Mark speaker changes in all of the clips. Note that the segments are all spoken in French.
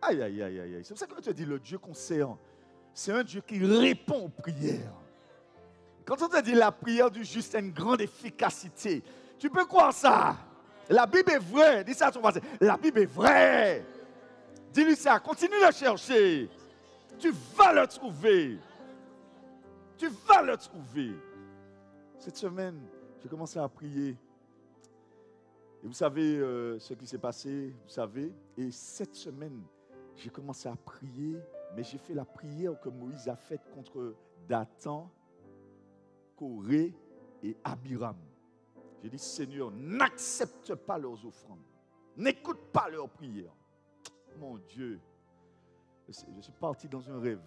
Speaker 1: Aïe, aïe, aïe, aïe. C'est pour ça que je te dis, le Dieu qu'on sert, c'est un Dieu qui répond aux prières. Quand on te dit la prière du juste a une grande efficacité, tu peux croire ça. La Bible est vraie. Dis ça à ton voisin. La Bible est vraie. Dis-lui ça. Continue de chercher. Tu vas le trouver. Tu vas le trouver. Cette semaine, j'ai commencé à prier. Et vous savez ce qui s'est passé, vous savez. Et cette semaine, j'ai commencé à prier, mais j'ai fait la prière que Moïse a faite contre Dathan, Corée et Abiram. J'ai dit, Seigneur, n'accepte pas leurs offrandes. N'écoute pas leurs prières. Mon Dieu, je suis parti dans un rêve.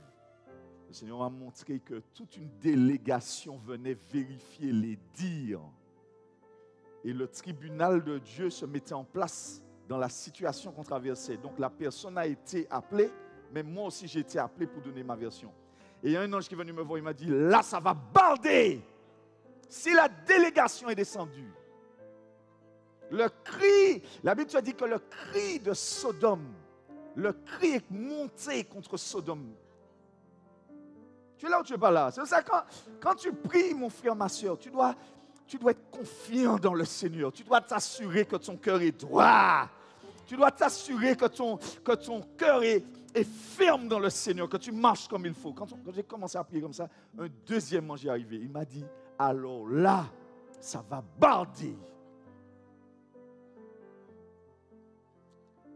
Speaker 1: Le Seigneur m'a montré que toute une délégation venait vérifier les dires. Et le tribunal de Dieu se mettait en place dans la situation qu'on traversait. Donc la personne a été appelée, mais moi aussi j'ai été appelé pour donner ma version. Et il y a un ange qui est venu me voir, il m'a dit, là ça va balder. Si la délégation est descendue, le cri, la Bible a dit que le cri de Sodome, le cri est monté contre Sodome. Tu es là ou tu n'es pas là? C'est ça, quand tu pries, mon frère, ma soeur, tu dois être confiant dans le Seigneur. Tu dois t'assurer que ton cœur est droit. Tu dois t'assurer que ton cœur est ferme dans le Seigneur, que tu marches comme il faut. Quand j'ai commencé à prier comme ça, un deuxième ange est arrivé. Il m'a dit, alors là, ça va barder.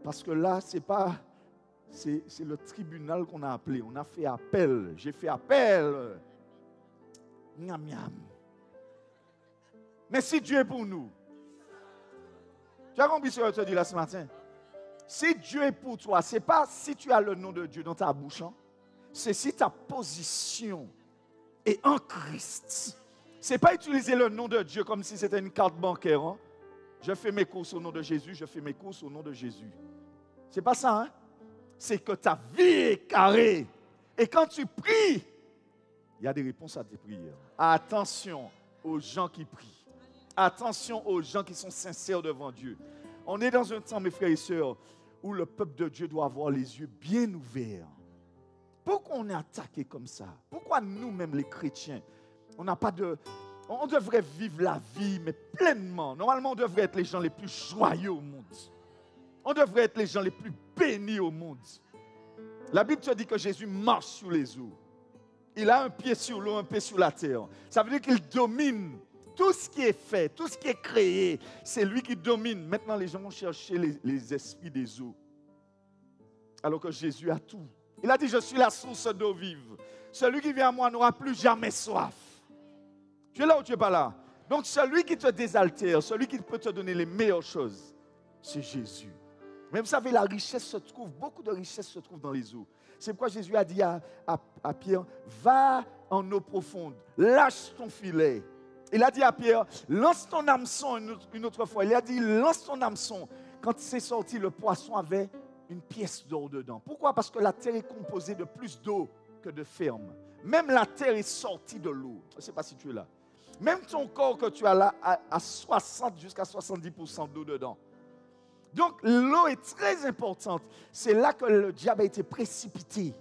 Speaker 1: Parce que là, c'est le tribunal qu'on a appelé. On a fait appel. J'ai fait appel. Miam, miam. Mais si Dieu est pour nous, tu as compris ce que je te dis là ce matin? Si Dieu est pour toi, ce n'est pas si tu as le nom de Dieu dans ta bouche, hein? C'est si ta position est en Christ. Ce n'est pas utiliser le nom de Dieu comme si c'était une carte bancaire. Hein? Je fais mes courses au nom de Jésus, je fais mes courses au nom de Jésus. Ce n'est pas ça, hein? C'est que ta vie est carrée. Et quand tu pries, il y a des réponses à tes prières. Attention aux gens qui prient. Attention aux gens qui sont sincères devant Dieu. On est dans un temps, mes frères et sœurs, où le peuple de Dieu doit avoir les yeux bien ouverts. Pourquoi on est attaqué comme ça? Pourquoi nous-mêmes, les chrétiens, on devrait vivre la vie, mais pleinement. Normalement, on devrait être les gens les plus joyeux au monde. On devrait être les gens les plus bénis au monde. La Bible te dit que Jésus marche sur les eaux. Il a un pied sur l'eau, un pied sur la terre. Ça veut dire qu'il domine tout ce qui est fait, tout ce qui est créé. C'est lui qui domine. Maintenant, les gens vont chercher les esprits des eaux. Alors que Jésus a tout. Il a dit, je suis la source d'eau vive. Celui qui vient à moi n'aura plus jamais soif. Tu es là ou tu n'es pas là? Donc, celui qui te désaltère, celui qui peut te donner les meilleures choses, c'est Jésus. Mais vous savez, la richesse se trouve, beaucoup de richesse se trouve dans les eaux. C'est pourquoi Jésus a dit à Pierre, va en eau profonde, lâche ton filet. Il a dit à Pierre, lance ton hameçon une autre fois. Il a dit, lance ton hameçon. Quand c'est sorti, le poisson avait une pièce d'or dedans. Pourquoi? Parce que la terre est composée de plus d'eau que de ferme. Même la terre est sortie de l'eau. Je ne sais pas si tu es là. Même ton corps que tu as là a 60 jusqu'à 70% d'eau dedans. Donc l'eau est très importante. C'est là que le diable a été précipité.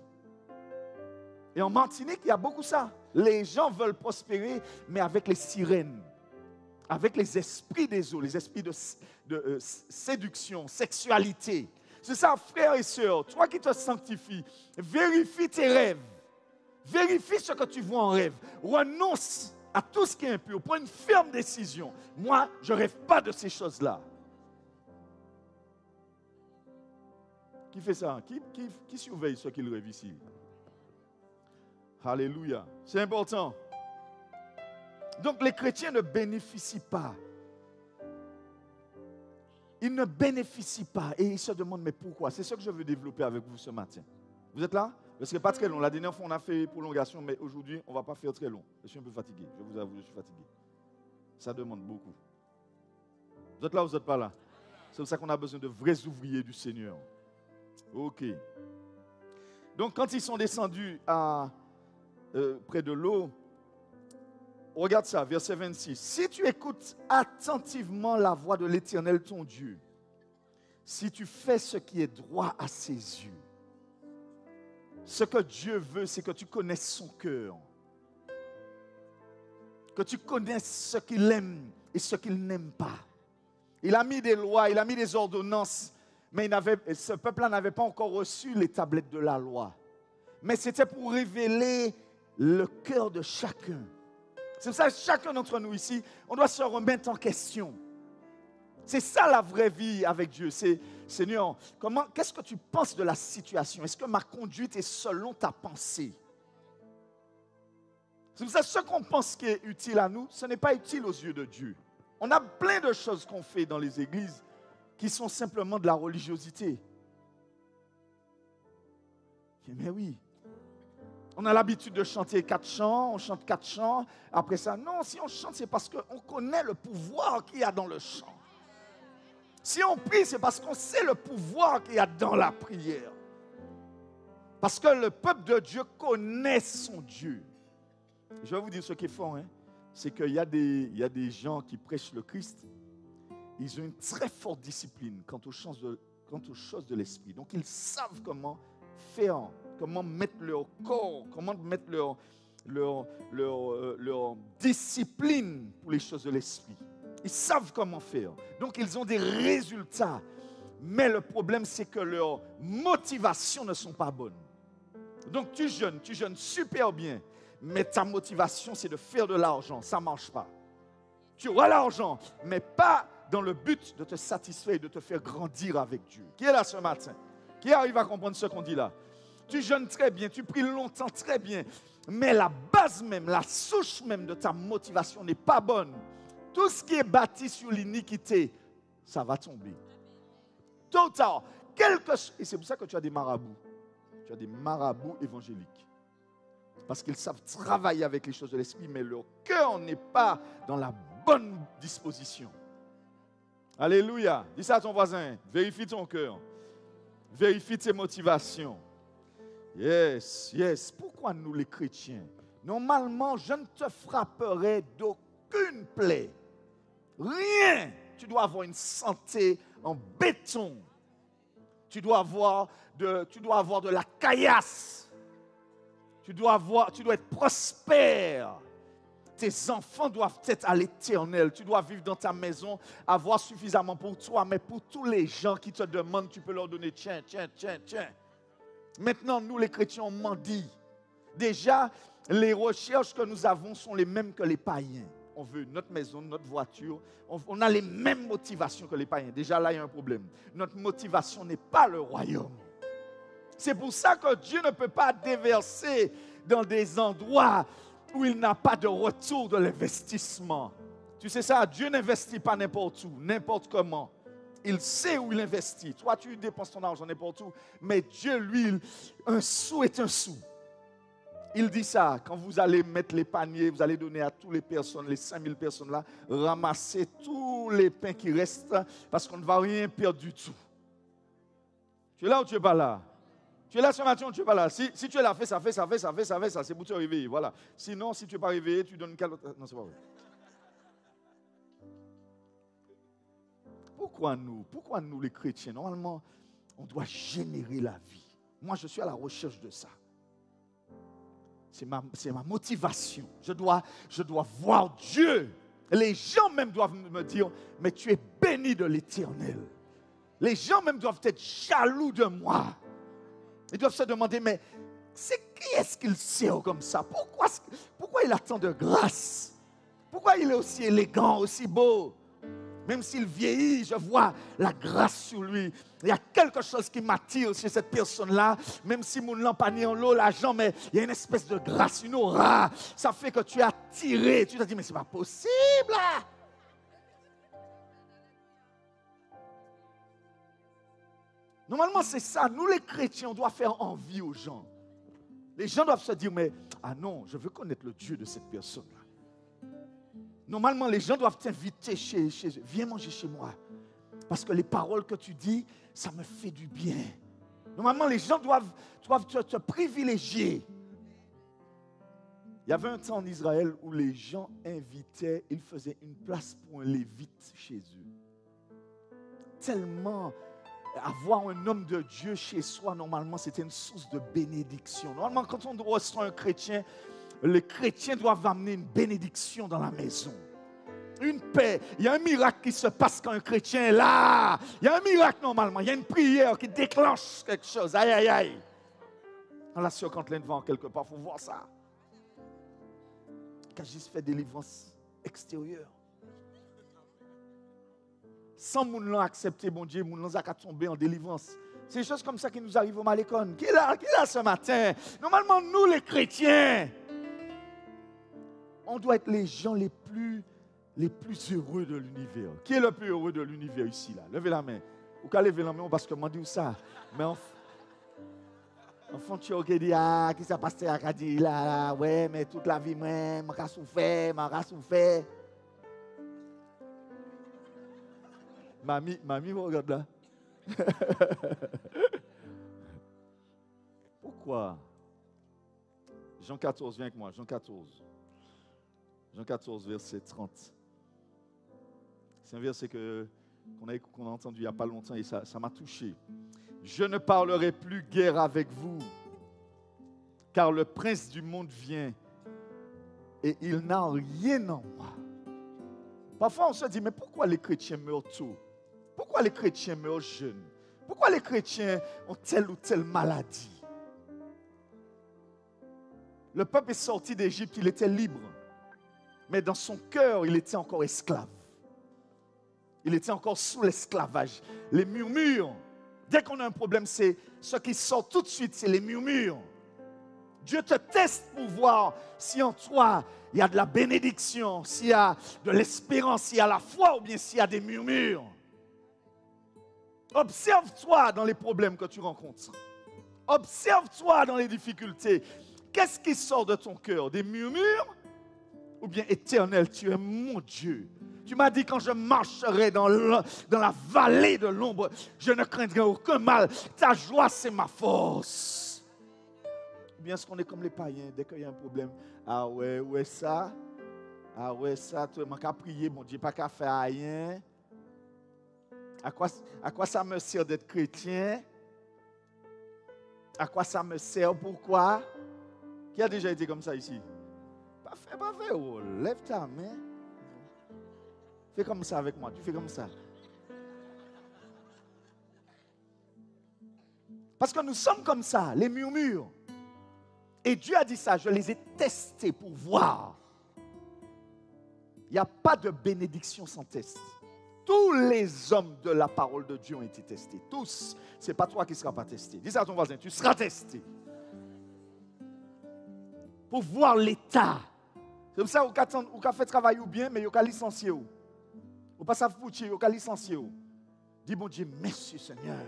Speaker 1: Et en Martinique, il y a beaucoup ça. Les gens veulent prospérer, mais avec les sirènes, avec les esprits des eaux, les esprits de séduction, sexualité. C'est ça, frères et sœurs, toi qui te sanctifies, vérifie tes rêves. Vérifie ce que tu vois en rêve. Renonce à tout ce qui est impur. Prends une ferme décision. Moi, je ne rêve pas de ces choses-là. Qui fait ça? Qui surveille ce qu'il rêve ici? Alléluia. C'est important. Donc les chrétiens ne bénéficient pas. Ils ne bénéficient pas. Et ils se demandent, mais pourquoi? C'est ce que je veux développer avec vous ce matin. Vous êtes là? Ce ne serait pas très long. La dernière fois, on a fait prolongation, mais aujourd'hui, on ne va pas faire très long. Je suis un peu fatigué. Je vous avoue, je suis fatigué. Ça demande beaucoup. Vous êtes là ou vous n'êtes pas là? C'est pour ça qu'on a besoin de vrais ouvriers du Seigneur. Ok. Donc, quand ils sont descendus près de l'eau, regarde ça, verset 26. Si tu écoutes attentivement la voix de l'Éternel, ton Dieu, si tu fais ce qui est droit à ses yeux. Ce que Dieu veut, c'est que tu connaisses son cœur. Que tu connaisses ce qu'il aime et ce qu'il n'aime pas. Il a mis des lois, il a mis des ordonnances, mais ce peuple-là n'avait pas encore reçu les tablettes de la loi. Mais c'était pour révéler le cœur de chacun. C'est pour ça que chacun d'entre nous ici, on doit se remettre en question. C'est ça la vraie vie avec Dieu. C'est, Seigneur, qu'est-ce que tu penses de la situation? Est-ce que ma conduite est selon ta pensée? C'est pour ça que ce qu'on pense qui est utile à nous, ce n'est pas utile aux yeux de Dieu. On a plein de choses qu'on fait dans les églises qui sont simplement de la religiosité. Mais oui. On a l'habitude de chanter 4 chants, on chante 4 chants. Après ça, non, si on chante, c'est parce qu'on connaît le pouvoir qu'il y a dans le chant. Si on prie, c'est parce qu'on sait le pouvoir qu'il y a dans la prière. Parce que le peuple de Dieu connaît son Dieu. Je vais vous dire ce qu'ils font. C'est qu'il y a des gens qui prêchent le Christ. Ils ont une très forte discipline quant aux choses de l'esprit. Donc, ils savent comment faire, comment mettre leur corps, comment mettre leur discipline pour les choses de l'esprit. Ils savent comment faire. Donc, ils ont des résultats. Mais le problème, c'est que leurs motivations ne sont pas bonnes. Donc, tu jeûnes super bien. Mais ta motivation, c'est de faire de l'argent. Ça ne marche pas. Tu auras l'argent, mais pas dans le but de te satisfaire et de te faire grandir avec Dieu. Qui est là ce matin? Qui arrive à comprendre ce qu'on dit là? Tu jeûnes très bien, tu pries longtemps très bien. Mais la base même, la souche même de ta motivation n'est pas bonne. Tout ce qui est bâti sur l'iniquité, ça va tomber. Tôt ou tard, et c'est pour ça que tu as des marabouts. Tu as des marabouts évangéliques. Parce qu'ils savent travailler avec les choses de l'esprit, mais leur cœur n'est pas dans la bonne disposition. Alléluia. Dis ça à ton voisin. Vérifie ton cœur. Vérifie tes motivations. Yes. Pourquoi nous les chrétiens? Normalement, je ne te frapperai d'aucune plaie. Rien. Tu dois avoir une santé en béton. Tu dois avoir de la caillasse. Tu dois être prospère. Tes enfants doivent être à l'éternel. Tu dois vivre dans ta maison, avoir suffisamment pour toi, mais pour tous les gens qui te demandent, tu peux leur donner tiens. Maintenant, nous les chrétiens, on mendie. Déjà, les recherches que nous avons sont les mêmes que les païens. On veut notre maison, notre voiture. On a les mêmes motivations que les païens. Déjà, là, il y a un problème. Notre motivation n'est pas le royaume. C'est pour ça que Dieu ne peut pas déverser dans des endroits où il n'a pas de retour de l'investissement. Tu sais ça, Dieu n'investit pas n'importe où, n'importe comment. Il sait où il investit. Toi, tu dépenses ton argent n'importe où. Mais Dieu, lui, un sou est un sou. Il dit ça, quand vous allez mettre les paniers, vous allez donner à toutes les personnes, les 5000 personnes là, ramasser tous les pains qui restent, parce qu'on ne va rien perdre du tout. Tu es là ou tu n'es pas là? Tu es là ce matin ou tu n'es pas là? Si tu es là, fais ça. C'est pour te réveiller. Voilà. Sinon, si tu n'es pas réveillé, tu donnes quel autre... Non, c'est pas vrai. Pourquoi nous, les chrétiens, normalement, on doit générer la vie. Moi, je suis à la recherche de ça. C'est ma motivation. Je dois voir Dieu. Les gens même doivent me dire, mais tu es béni de l'Éternel. Les gens même doivent être jaloux de moi. Ils doivent se demander, mais qui est-ce qu'il sert comme ça? Pourquoi il a tant de grâce? Pourquoi il est aussi élégant, aussi beau? Même s'il vieillit, je vois la grâce sur lui. Il y a quelque chose qui m'attire chez cette personne-là. Même si mon lampanier en l'eau, l'argent, mais il y a une espèce de grâce, une aura. Ça fait que tu es attiré. Tu te dis, mais c'est pas possible. Normalement, c'est ça. Nous, les chrétiens, on doit faire envie aux gens. Les gens doivent se dire, mais, ah non, je veux connaître le Dieu de cette personne-là. Normalement, les gens doivent t'inviter chez eux. Viens manger chez moi. Parce que les paroles que tu dis, ça me fait du bien. Normalement, les gens doivent te privilégier. Il y avait un temps en Israël où les gens invitaient, ils faisaient une place pour un lévite chez eux. Tellement avoir un homme de Dieu chez soi, normalement, c'était une source de bénédiction. Normalement, quand on reçoit un chrétien, les chrétiens doivent amener une bénédiction dans la maison. Une paix. Il y a un miracle qui se passe quand un chrétien est là. Il y a un miracle normalement. Il y a une prière qui déclenche quelque chose. Aïe, aïe, aïe. Dans la sœur Canteline vend quelque part, il faut voir ça. Kajis fait délivrance extérieure. Sans moun l'en accepter, bon Dieu, moun l'en a tomber en délivrance. C'est des choses comme ça qui nous arrivent au Malécon. Qui est là ce matin? Normalement, nous les chrétiens, on doit être les gens les plus heureux de l'univers. Qui est le plus heureux de l'univers ici, là? Levez la main. Ou qu'à lever la main, parce que moi, dis ça. Mais enfant, tu as dit, ah, qui ça passe à dire là, ouais, mais toute la vie, moi, je souffert. Mamie, regarde là. Pourquoi? Jean 14, viens avec moi, Jean 14. Jean 14, verset 30. C'est un verset qu'on a entendu il n'y a pas longtemps et ça m'a touché. Je ne parlerai plus guère avec vous, car le prince du monde vient et il n'a rien en moi. Parfois on se dit, mais pourquoi les chrétiens meurent tôt? Pourquoi les chrétiens meurent jeunes? Pourquoi les chrétiens ont telle ou telle maladie? Le peuple est sorti d'Égypte, il était libre. Mais dans son cœur, il était encore esclave. Il était encore sous l'esclavage. Les murmures, dès qu'on a un problème, c'est ce qui sort tout de suite, c'est les murmures. Dieu te teste pour voir si en toi, il y a de la bénédiction, s'il y a de l'espérance, s'il y a la foi ou bien s'il y a des murmures. Observe-toi dans les problèmes que tu rencontres. Observe-toi dans les difficultés. Qu'est-ce qui sort de ton cœur? Des murmures? Ou bien éternel, tu es mon Dieu. Tu m'as dit quand je marcherai dans la vallée de l'ombre, je ne craindrai aucun mal. Ta joie, c'est ma force. Ou bien est-ce qu'on est comme les païens, dès qu'il y a un problème? Ah ouais ça? Ah ouais ça, tu m'as qu'à prier, mon Dieu, pas qu'à faire rien. À quoi ça me sert d'être chrétien? À quoi ça me sert? Pourquoi? Qui a déjà été comme ça ici? Pas fait. Oh, lève ta main. Fais comme ça avec moi. Tu fais comme ça. Parce que nous sommes comme ça, les murmures. Et Dieu a dit ça, je les ai testés pour voir. Il n'y a pas de bénédiction sans test. Tous les hommes de la parole de Dieu ont été testés. Tous. Ce n'est pas toi qui ne seras pas testé. Dis ça à ton voisin, tu seras testé. Pour voir l'état. C'est comme ça, ou qu'a fait travail ou bien, mais ou qu'a licencié ou. Ou pas ça foutu, ou qu'a licencié ou. Dis bon Dieu, merci Seigneur.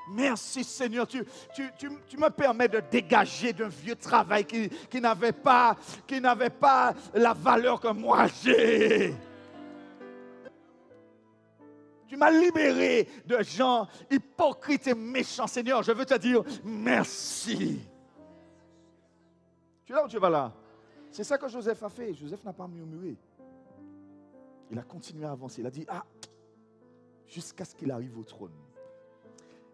Speaker 1: Merci Seigneur, tu me permets de dégager d'un vieux travail qui n'avait pas la valeur que moi j'ai. Tu m'as libéré de gens hypocrites et méchants. Seigneur, je veux te dire merci. Tu es là ou tu vas là? C'est ça que Joseph a fait. Joseph n'a pas murmuré. Il a continué à avancer. Il a dit, jusqu'à ce qu'il arrive au trône.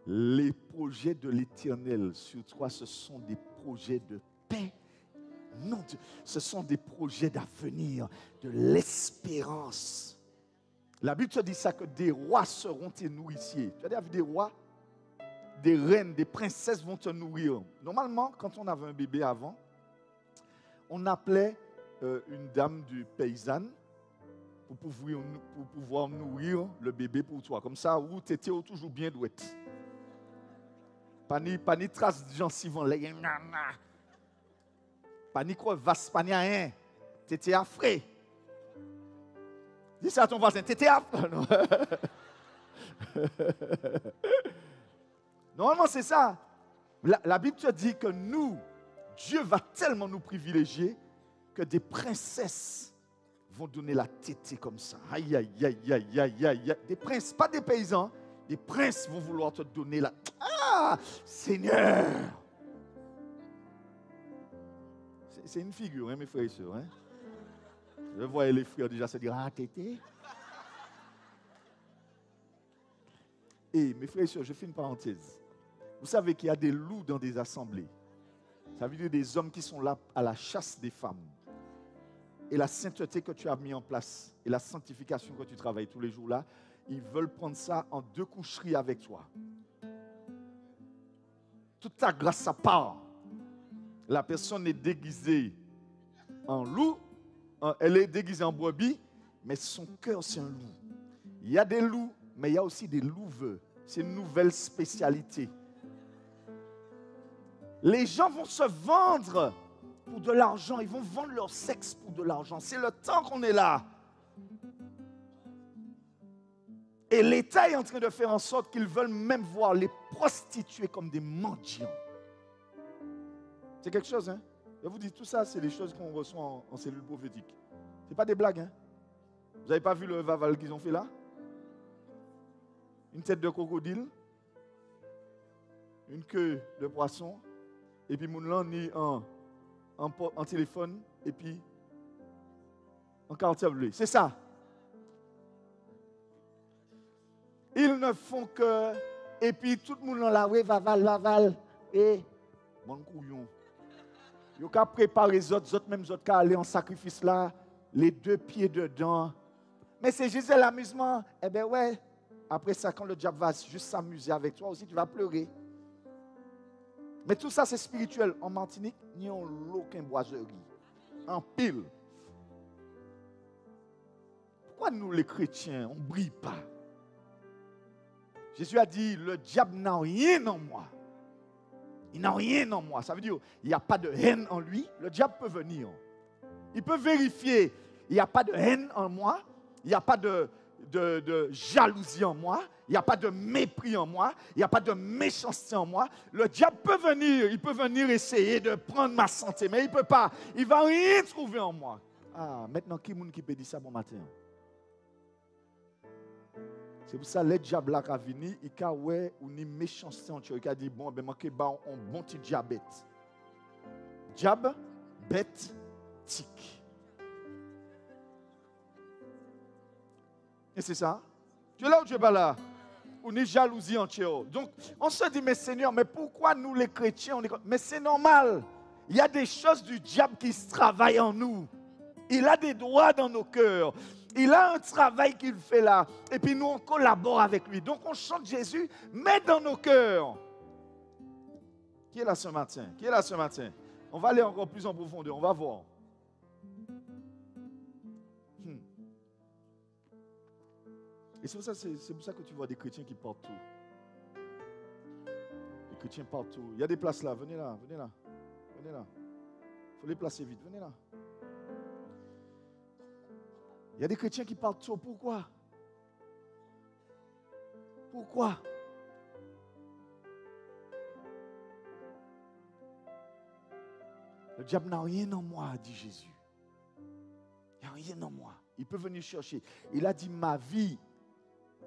Speaker 1: Les projets de l'Éternel sur toi, ce sont des projets de paix. Non, ce sont des projets d'avenir, de l'espérance. La Bible te dit ça, que des rois seront tes nourriciers. Tu as déjà vu des rois? Des reines, des princesses vont te nourrir. Normalement, quand on avait un bébé avant, on appelait une dame du paysanne pour pouvoir nourrir le bébé pour toi. Comme ça, où tu étais toujours bien douette. Pas ni trace de gens si vont les. Pas ni crevasse, pas ni rien. Tu étais affré. Dis ça à ton voisin, tu étais affré. Normalement, c'est ça. La Bible te dit que nous, Dieu va tellement nous privilégier que des princesses vont donner la tétée comme ça. Aïe, aïe, aïe, aïe, aïe, aïe. Des princes, pas des paysans. Des princes vont vouloir te donner la... Ah, Seigneur! C'est une figure, hein, mes frères et sœurs. Hein? Je voyais les frères déjà se dire, tété. Et mes frères et sœurs, je fais une parenthèse. Vous savez qu'il y a des loups dans des assemblées. Ça veut dire des hommes qui sont là à la chasse des femmes. Et la sainteté que tu as mis en place et la sanctification que tu travailles tous les jours là, ils veulent prendre ça en deux coucheries avec toi. Toute ta grâce à part. La personne est déguisée en loup, elle est déguisée en brebis, mais son cœur c'est un loup. Il y a des loups, mais il y a aussi des louveux. C'est une nouvelle spécialité. Les gens vont se vendre pour de l'argent. Ils vont vendre leur sexe pour de l'argent. C'est le temps qu'on est là. Et l'État est en train de faire en sorte qu'ils veulent même voir les prostituées comme des mendiants. C'est quelque chose, hein? Je vous dis, tout ça, c'est des choses qu'on reçoit en cellule prophétique. Ce n'est pas des blagues, hein? Vous n'avez pas vu le vaval qu'ils ont fait là? Une tête de crocodile, une queue de poisson, et puis mon lan ni en téléphone, et puis en caractère bleu. C'est ça. Ils ne font que, et puis tout le monde là, oui, vaval, et mon couillon. Ils ont préparé les autres même les autres qui aller en sacrifice là, les deux pieds dedans. Mais c'est juste l'amusement. Eh bien ouais, après ça, quand le diable va juste s'amuser avec toi aussi, tu vas pleurer. Mais tout ça, c'est spirituel. En Martinique, il n'y a aucune boiserie. En pile. Pourquoi nous, les chrétiens, on ne brille pas? Jésus a dit, le diable n'a rien en moi. Il n'a rien en moi. Ça veut dire, il n'y a pas de haine en lui. Le diable peut venir. Il peut vérifier, il n'y a pas de haine en moi. Il n'y a pas de jalousie en moi. Il n'y a pas de mépris en moi. Il n'y a pas de méchanceté en moi. Le diable peut venir. Il peut venir essayer de prendre ma santé. Mais il ne peut pas. Il ne va rien trouver en moi. Ah, maintenant, qui peut dire ça bon matin? C'est pour ça que le diable là qui a venu, il a ouais ou ni méchanceté en Dieu. Il a dit bon, ben manqué ba on bon petit diabète. Diable, bête, tic. Et c'est ça. Tu es là ou tu es pas là? Ou ni jalousie en Dieu. Donc, on se dit mais Seigneur, mais pourquoi nous les chrétiens on est... Mais c'est normal. Il y a des choses du diable qui se travaillent en nous. Il a des droits dans nos cœurs. Il a un travail qu'il fait là. Et puis nous, on collabore avec lui. Donc, on chante Jésus, mais dans nos cœurs. Qui est là ce matin? Qui est là ce matin? On va aller encore plus en profondeur. On va voir. Et c'est pour ça que tu vois des chrétiens qui portent tout. Des chrétiens partout. Il y a des places là. Venez là, venez là. Venez là. Il faut les placer vite. Venez là. Il y a des chrétiens qui parlent de ça. Pourquoi? Pourquoi? Le diable n'a rien en moi, dit Jésus. Il n'y a rien en moi. Il peut venir chercher. Il a dit, ma vie,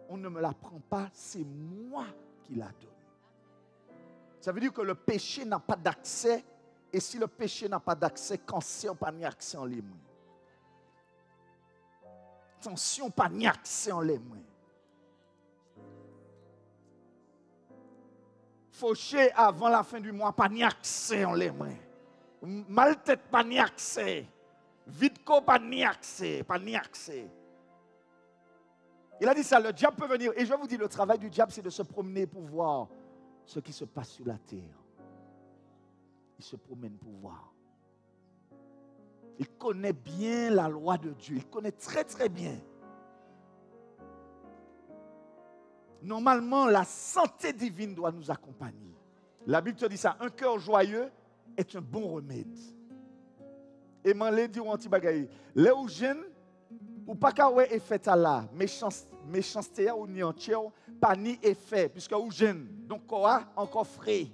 Speaker 1: on ne me la prend pas, c'est moi qui la donne. Ça veut dire que le péché n'a pas d'accès. Et si le péché n'a pas d'accès, cancer n'a pas d'accès en les mains. Attention, pas ni accès en les mains. Fauché avant la fin du mois, pas ni accès en les mains. Mal tête, pas ni accès. Vidco, pas ni accès. Pas ni accès. Il a dit ça, le diable peut venir. Et je vous dis, le travail du diable, c'est de se promener pour voir ce qui se passe sur la terre. Il se promène pour voir. Il connaît bien la loi de Dieu. Il connaît très très bien. Normalement, la santé divine doit nous accompagner. La Bible te dit ça. Un cœur joyeux est un bon remède. Et m'en l'a dit ou anti-bagaille. Les ou jeunes, ou pas qu'à ouais effet à la méchanceté ou ni entier, pas ni effet, puisque ou jeune. Donc, quoi, encore frais.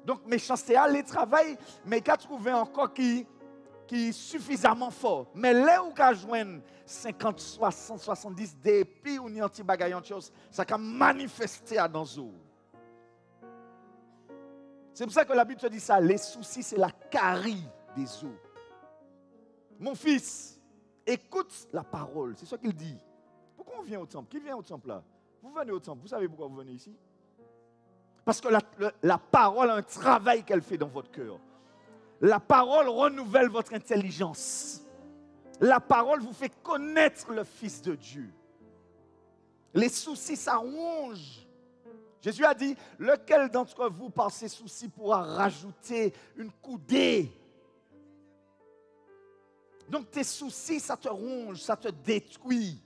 Speaker 1: Donc, méchanceté, les travail, mais qu'à trouver encore qui est suffisamment fort. Mais là où qu'à joindre 50, 60, 70 depuis ou ni anti-bagaille en chose, ça can manifester à dans eux. C'est pour ça que la Bible te dit ça. Les soucis, c'est la carie des eaux. Mon fils, écoute la parole. C'est ce qu'il dit. Pourquoi on vient au temple? Qui vient au temple là? Vous venez au temple. Vous savez pourquoi vous venez ici? Parce que la parole a un travail qu'elle fait dans votre cœur. La parole renouvelle votre intelligence. La parole vous fait connaître le Fils de Dieu. Les soucis, ça ronge. Jésus a dit, lequel d'entre vous, par ses soucis, pourra rajouter une coudée? Donc tes soucis, ça te ronge, ça te détruit.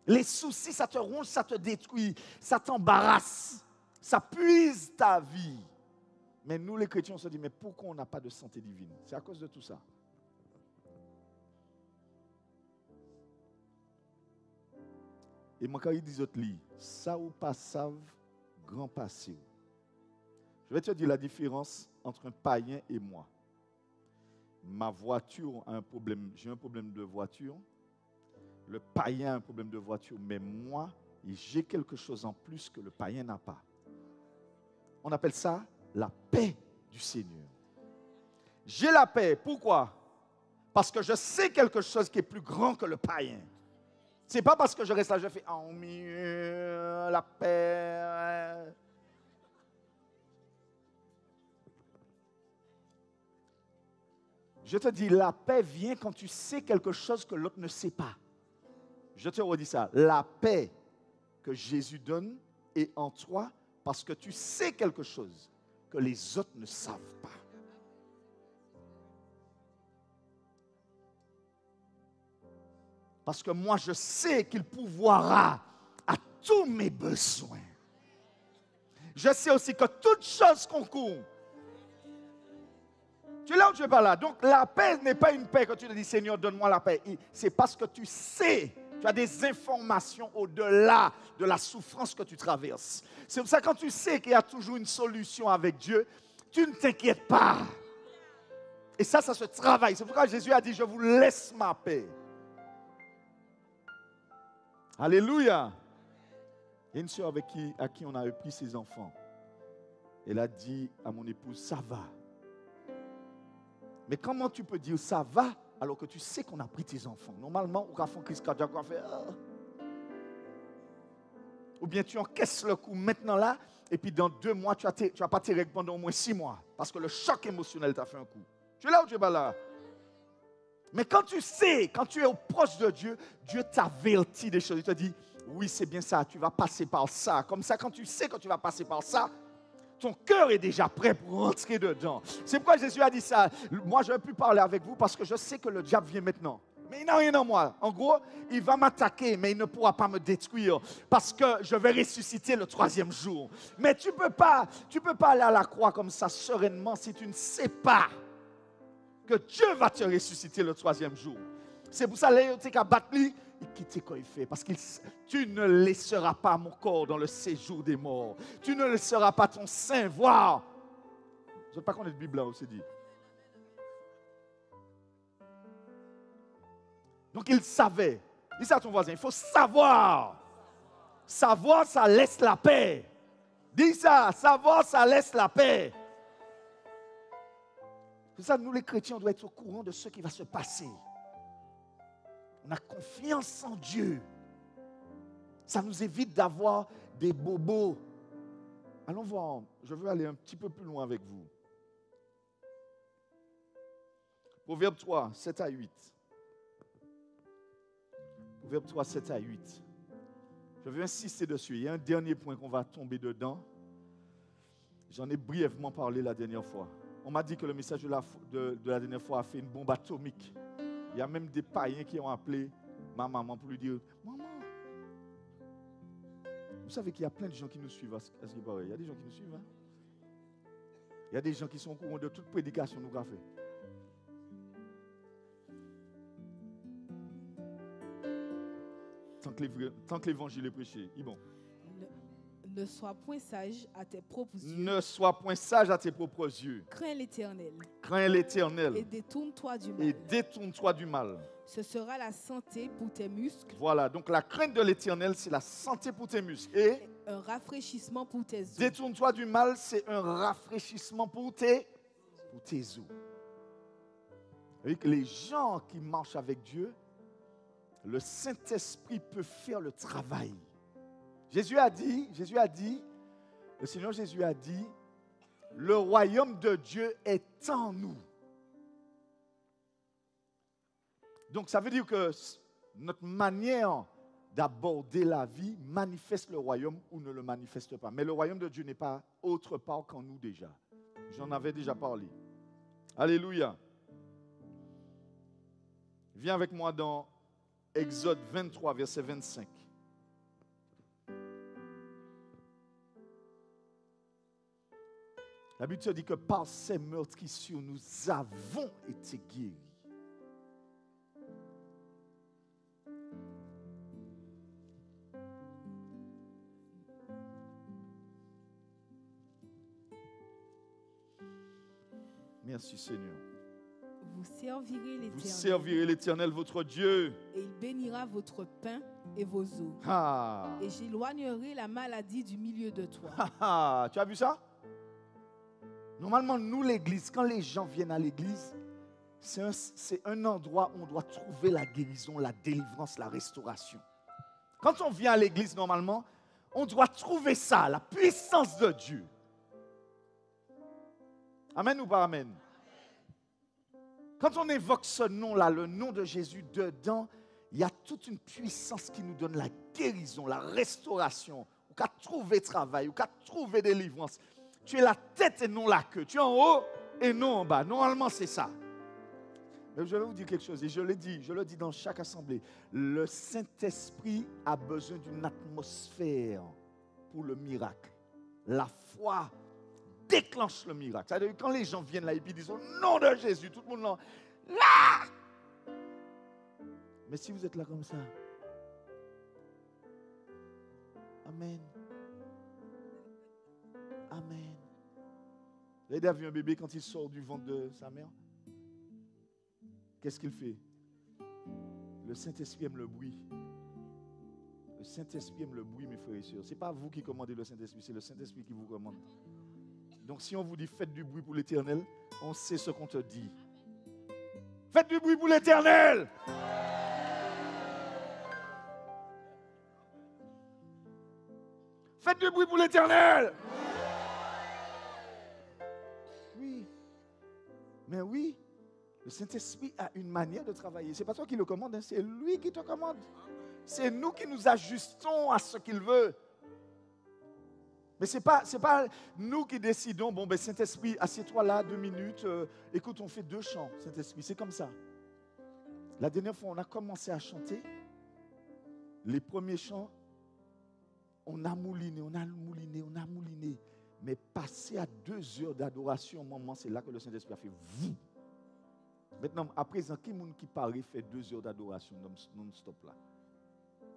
Speaker 1: Les soucis, ça te ronge, ça te détruit, ça t'embarrasse, ça puise ta vie. Mais nous, les chrétiens, on se dit, mais pourquoi on n'a pas de santé divine? C'est à cause de tout ça. Et moi, quand ils disent autres livres, ça ou pas savent, grand passé. Je vais te dire la différence entre un païen et moi. Ma voiture a un problème, j'ai un problème de voiture. Le païen a un problème de voiture, mais moi, j'ai quelque chose en plus que le païen n'a pas. On appelle ça la paix du Seigneur. J'ai la paix. Pourquoi? Parce que je sais quelque chose qui est plus grand que le païen. Ce n'est pas parce que je reste là, je fais « Oh, mieux, la paix ». Je te dis, la paix vient quand tu sais quelque chose que l'autre ne sait pas. Je te redis ça. La paix que Jésus donne est en toi parce que tu sais quelque chose que les autres ne savent pas. Parce que moi, je sais qu'il pourvoira à tous mes besoins. Je sais aussi que toute chose concourt. Tu es là ou tu n'es pas là? Donc la paix n'est pas une paix que tu te dis, Seigneur, donne-moi la paix. C'est parce que tu sais, tu as des informations au-delà de la souffrance que tu traverses. C'est pour ça que quand tu sais qu'il y a toujours une solution avec Dieu, tu ne t'inquiètes pas. Et ça se travaille. C'est pourquoi Jésus a dit, je vous laisse ma paix. Alléluia. Il y a une soeur à qui on a repris ses enfants. Elle a dit à mon épouse, ça va. Mais comment tu peux dire ça va alors que tu sais qu'on a pris tes enfants? Normalement, on va faire une crise cardiaque, on va faire... Ou bien tu encaisses le coup maintenant là, et puis dans 2 mois, tu vas pas tes règles pendant au moins 6 mois. Parce que le choc émotionnel t'a fait un coup. Tu es là ou tu es pas là? Mais quand tu sais, quand tu es proche de Dieu, Dieu t'avertit des choses. Il te dit, oui, c'est bien ça, tu vas passer par ça. Comme ça, quand tu sais que tu vas passer par ça, ton cœur est déjà prêt pour rentrer dedans. C'est pourquoi Jésus a dit ça. Moi, je ne vais plus parler avec vous parce que je sais que le diable vient maintenant. Mais il n'a rien en moi. En gros, il va m'attaquer, mais il ne pourra pas me détruire parce que je vais ressusciter le 3e jour. Mais tu peux pas aller à la croix comme ça sereinement si tu ne sais pas que Dieu va te ressusciter le 3e jour. C'est pour ça que tu as battu, il quitte quoi il fait. Parce que tu ne laisseras pas mon corps dans le séjour des morts. Tu ne laisseras pas ton sein voir. Je ne sais pas connaître la Bible là où c'est dit. Donc il savait. Dis ça à ton voisin, il faut savoir. Savoir, ça laisse la paix. Dis ça, savoir, ça laisse la paix. C'est ça, nous les chrétiens, on doit être au courant de ce qui va se passer. On a confiance en Dieu. Ça nous évite d'avoir des bobos. Allons voir, je veux aller un petit peu plus loin avec vous. Proverbe 3, 7 à 8. Proverbe 3, 7 à 8. Je veux insister dessus. Il y a un dernier point qu'on va tomber dedans. J'en ai brièvement parlé la dernière fois. On m'a dit que le message de la dernière fois a fait une bombe atomique. Il y a même des païens qui ont appelé ma maman pour lui dire « Maman, vous savez qu'il y a plein de gens qui nous suivent à ce qui paraît. Il y a des gens qui nous suivent. Hein? Il y a des gens qui sont au courant de toute prédication nous avons fait. Tant que l'évangile est prêché, il est bon.
Speaker 2: Ne sois point sage à tes propres yeux.
Speaker 1: Ne sois point sage à tes propres yeux.
Speaker 2: Crains l'Éternel.
Speaker 1: Crains l'Éternel.
Speaker 2: Et détourne-toi du mal.
Speaker 1: Et détourne-toi du mal.
Speaker 2: Ce sera la santé pour tes muscles.
Speaker 1: Voilà, donc la crainte de l'Éternel, c'est la santé pour tes muscles. Et
Speaker 2: un rafraîchissement pour tes os.
Speaker 1: Détourne-toi du mal, c'est un rafraîchissement pour tes os. Vous voyez que les gens qui marchent avec Dieu, le Saint-Esprit peut faire le travail. Jésus a dit, le Seigneur Jésus a dit, le royaume de Dieu est en nous. Donc ça veut dire que notre manière d'aborder la vie manifeste le royaume ou ne le manifeste pas. Mais le royaume de Dieu n'est pas autre part qu'en nous déjà. J'en avais déjà parlé. Alléluia. Viens avec moi dans Exode 23, verset 25. La Bible dit que par ces meurtrissures, nous avons été guéris. Merci Seigneur.
Speaker 2: Vous servirez l'Éternel.
Speaker 1: Vous servirez l'Éternel votre Dieu.
Speaker 2: Et il bénira votre pain et vos eaux.
Speaker 1: Ah.
Speaker 2: Et j'éloignerai la maladie du milieu de toi.
Speaker 1: Tu as vu ça? Normalement, nous, l'église, quand les gens viennent à l'église, c'est un endroit où on doit trouver la guérison, la délivrance, la restauration. Quand on vient à l'église, normalement, on doit trouver ça, la puissance de Dieu. Amen ou pas amen? Quand on évoque ce nom-là, le nom de Jésus, dedans, il y a toute une puissance qui nous donne la guérison, la restauration, ou qu'à trouver travail, ou qu'à trouver délivrance. Tu es la tête et non la queue. Tu es en haut et non en bas. Normalement, c'est ça. Mais je vais vous dire quelque chose, et je le dis dans chaque assemblée. Le Saint-Esprit a besoin d'une atmosphère pour le miracle. La foi déclenche le miracle. C'est-à-dire quand les gens viennent là et puis disent au nom de Jésus, tout le monde là. Mais si vous êtes là comme ça, amen. Amen. Vous avez déjà vu un bébé quand il sort du ventre de sa mère? Qu'est-ce qu'il fait? Le Saint-Esprit aime le bruit. Le Saint-Esprit aime le bruit, mes frères et sœurs. Ce n'est pas vous qui commandez le Saint-Esprit, c'est le Saint-Esprit qui vous commande. Donc si on vous dit faites du bruit pour l'Éternel, on sait ce qu'on te dit. Faites du bruit pour l'Éternel. Faites du bruit pour l'Éternel. Oui. Mais oui, le Saint-Esprit a une manière de travailler. Ce n'est pas toi qui le commande, hein, c'est lui qui te commande. C'est nous qui nous ajustons à ce qu'il veut. Mais ce n'est pas nous qui décidons, bon, ben Saint-Esprit, assieds-toi là 2 minutes, écoute, on fait 2 chants, Saint-Esprit, c'est comme ça. La dernière fois, on a commencé à chanter, les premiers chants, on a mouliné. Mais passé à 2 heures d'adoration, au moment, c'est là que le Saint-Esprit a fait vous. Maintenant, à présent, qui est-ce qui paraît fait 2 heures d'adoration non-stop là?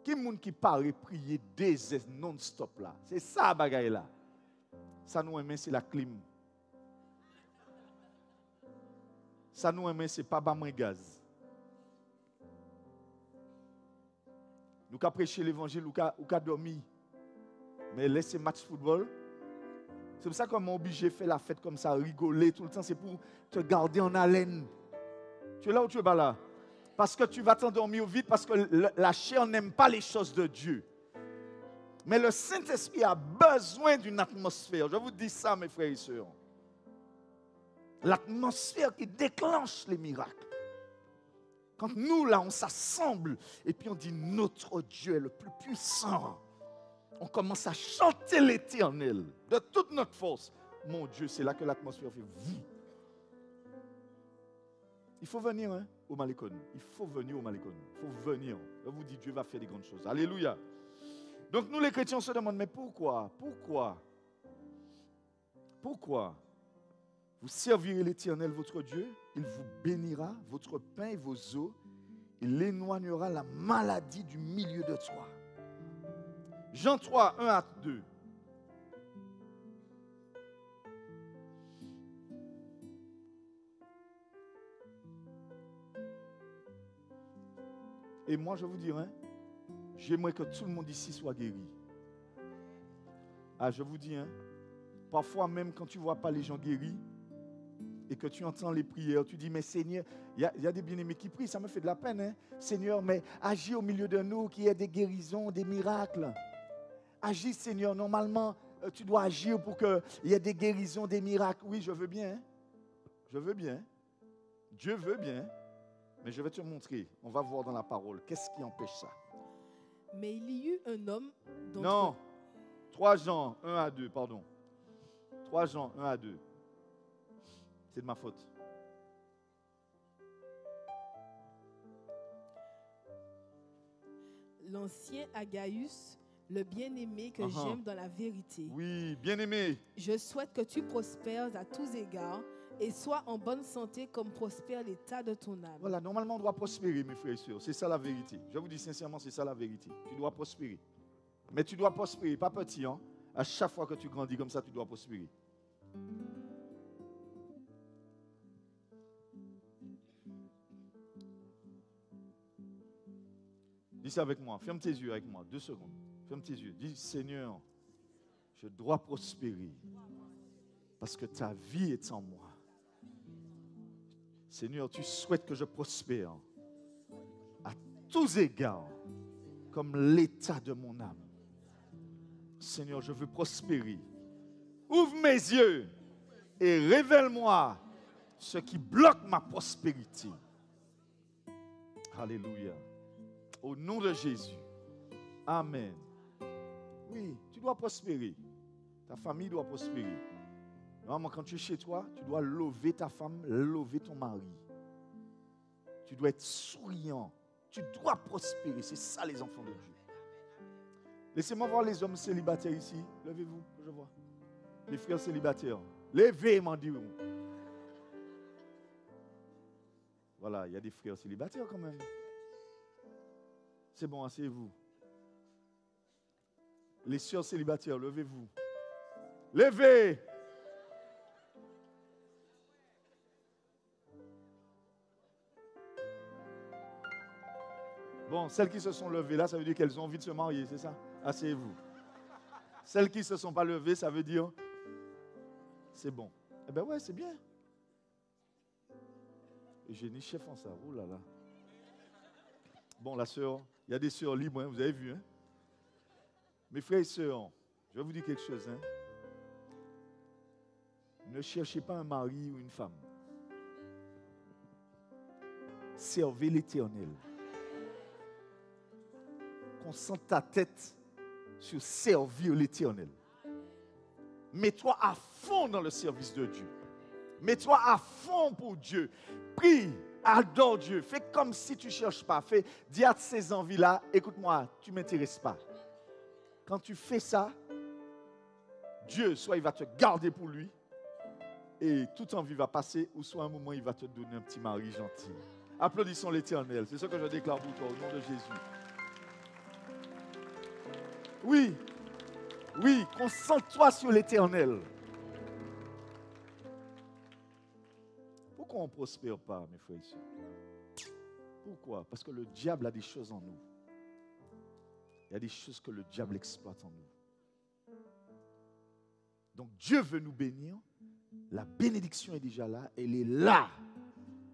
Speaker 1: Qui est-ce qui paraît prier des heures non-stop là? C'est ça, bagaille là. Ça nous aime, c'est la clim. Ça nous aime, c'est pas moins gaz. Nous avons prêché l'évangile, nous avons dormi. Mais laissez match football. C'est pour ça qu'on m'a obligé de faire la fête comme ça, rigoler tout le temps. C'est pour te garder en haleine. Tu es là ou tu es pas là? Parce que tu vas t'endormir vite, parce que la chair n'aime pas les choses de Dieu. Mais le Saint-Esprit a besoin d'une atmosphère. Je vous dis ça, mes frères et sœurs. L'atmosphère qui déclenche les miracles. Quand nous, là, on s'assemble et puis on dit notre Dieu est le plus puissant. On commence à chanter l'Éternel de toute notre force. Mon Dieu, c'est là que l'atmosphère fait vous. Il faut venir au Malécon. Il faut venir au Malécon. Il faut venir. Je vous dis, Dieu va faire des grandes choses. Alléluia. Donc nous, les chrétiens, on se demande, mais pourquoi? Pourquoi? Vous servirez l'Éternel, votre Dieu. Il vous bénira, votre pain et vos eaux. Il éloignera la maladie du milieu de toi. Jean 3, 1 à 2. Et moi, je vous dirais, j'aimerais que tout le monde ici soit guéri. Ah, je vous dis, parfois même quand tu ne vois pas les gens guéris, et que tu entends les prières, tu dis, mais Seigneur, il y a des bien-aimés qui prient, ça me fait de la peine. Hein? Seigneur, mais agis au milieu de nous, qu'il y ait des guérisons, des miracles. Agis, Seigneur, normalement, tu dois agir pour qu'il y ait des guérisons, des miracles. Oui, je veux bien. Hein? Je veux bien. Dieu veut bien. Mais je vais te montrer, on va voir dans la parole, qu'est-ce qui empêche ça?
Speaker 2: Mais il y eut un homme d'entre...
Speaker 1: Non, 3 Jean 1 à 2, pardon. 3 Jean 1 à 2. C'est de ma faute.
Speaker 2: L'ancien Agaius, le bien-aimé que j'aime dans la vérité.
Speaker 1: Oui, bien-aimé.
Speaker 2: Je souhaite que tu prospères à tous égards et sois en bonne santé comme prospère l'état de ton âme.
Speaker 1: Voilà, normalement on doit prospérer, mes frères et sœurs. C'est ça la vérité. Je vous dis sincèrement, c'est ça la vérité. Tu dois prospérer. Mais tu dois prospérer, pas petit. Hein? À chaque fois que tu grandis comme ça, tu dois prospérer. Dis ça avec moi. Ferme tes yeux avec moi. 2 secondes. Ferme tes yeux. Dis, Seigneur, je dois prospérer parce que ta vie est en moi. Seigneur, tu souhaites que je prospère à tous égards comme l'état de mon âme. Seigneur, je veux prospérer. Ouvre mes yeux et révèle-moi ce qui bloque ma prospérité. Alléluia. Au nom de Jésus. Amen. Oui, tu dois prospérer. Ta famille doit prospérer. Normalement, quand tu es chez toi, tu dois lever ta femme, lever ton mari. Tu dois être souriant. Tu dois prospérer. C'est ça les enfants de Dieu. Laissez-moi voir les hommes célibataires ici. Levez-vous, que je vois. Les frères célibataires. Levez, m'en diront. Voilà, il y a des frères célibataires quand même. C'est bon, asseyez-vous. Les sœurs célibataires, levez-vous. Levez! Bon, celles qui se sont levées là, ça veut dire qu'elles ont envie de se marier, c'est ça? Asseyez-vous. Celles qui ne se sont pas levées, ça veut dire c'est bon. Eh bien ouais, c'est bien. Génie chef en ça. Oh là là. Bon, la sœur, il y a des sœurs libres, hein, vous avez vu. Hein? Mes frères et sœurs, je vais vous dire quelque chose. Hein? Ne cherchez pas un mari ou une femme. Servez l'Éternel. Concentre ta tête sur servir l'Éternel. Mets-toi à fond dans le service de Dieu. Mets-toi à fond pour Dieu. Prie, adore Dieu. Fais comme si tu ne cherches pas. Dis à ces envies-là, écoute-moi, tu ne m'intéresses pas. Quand tu fais ça, Dieu, soit il va te garder pour lui, et toute envie va passer, ou soit à un moment, il va te donner un petit mari gentil. Applaudissons l'Éternel. C'est ce que je déclare pour toi, au nom de Jésus. Oui, oui, concentre-toi sur l'Éternel. Pourquoi on ne prospère pas, mes frères et sœurs? Pourquoi? Parce que le diable a des choses en nous. Il y a des choses que le diable exploite en nous. Donc Dieu veut nous bénir. La bénédiction est déjà là. Elle est là.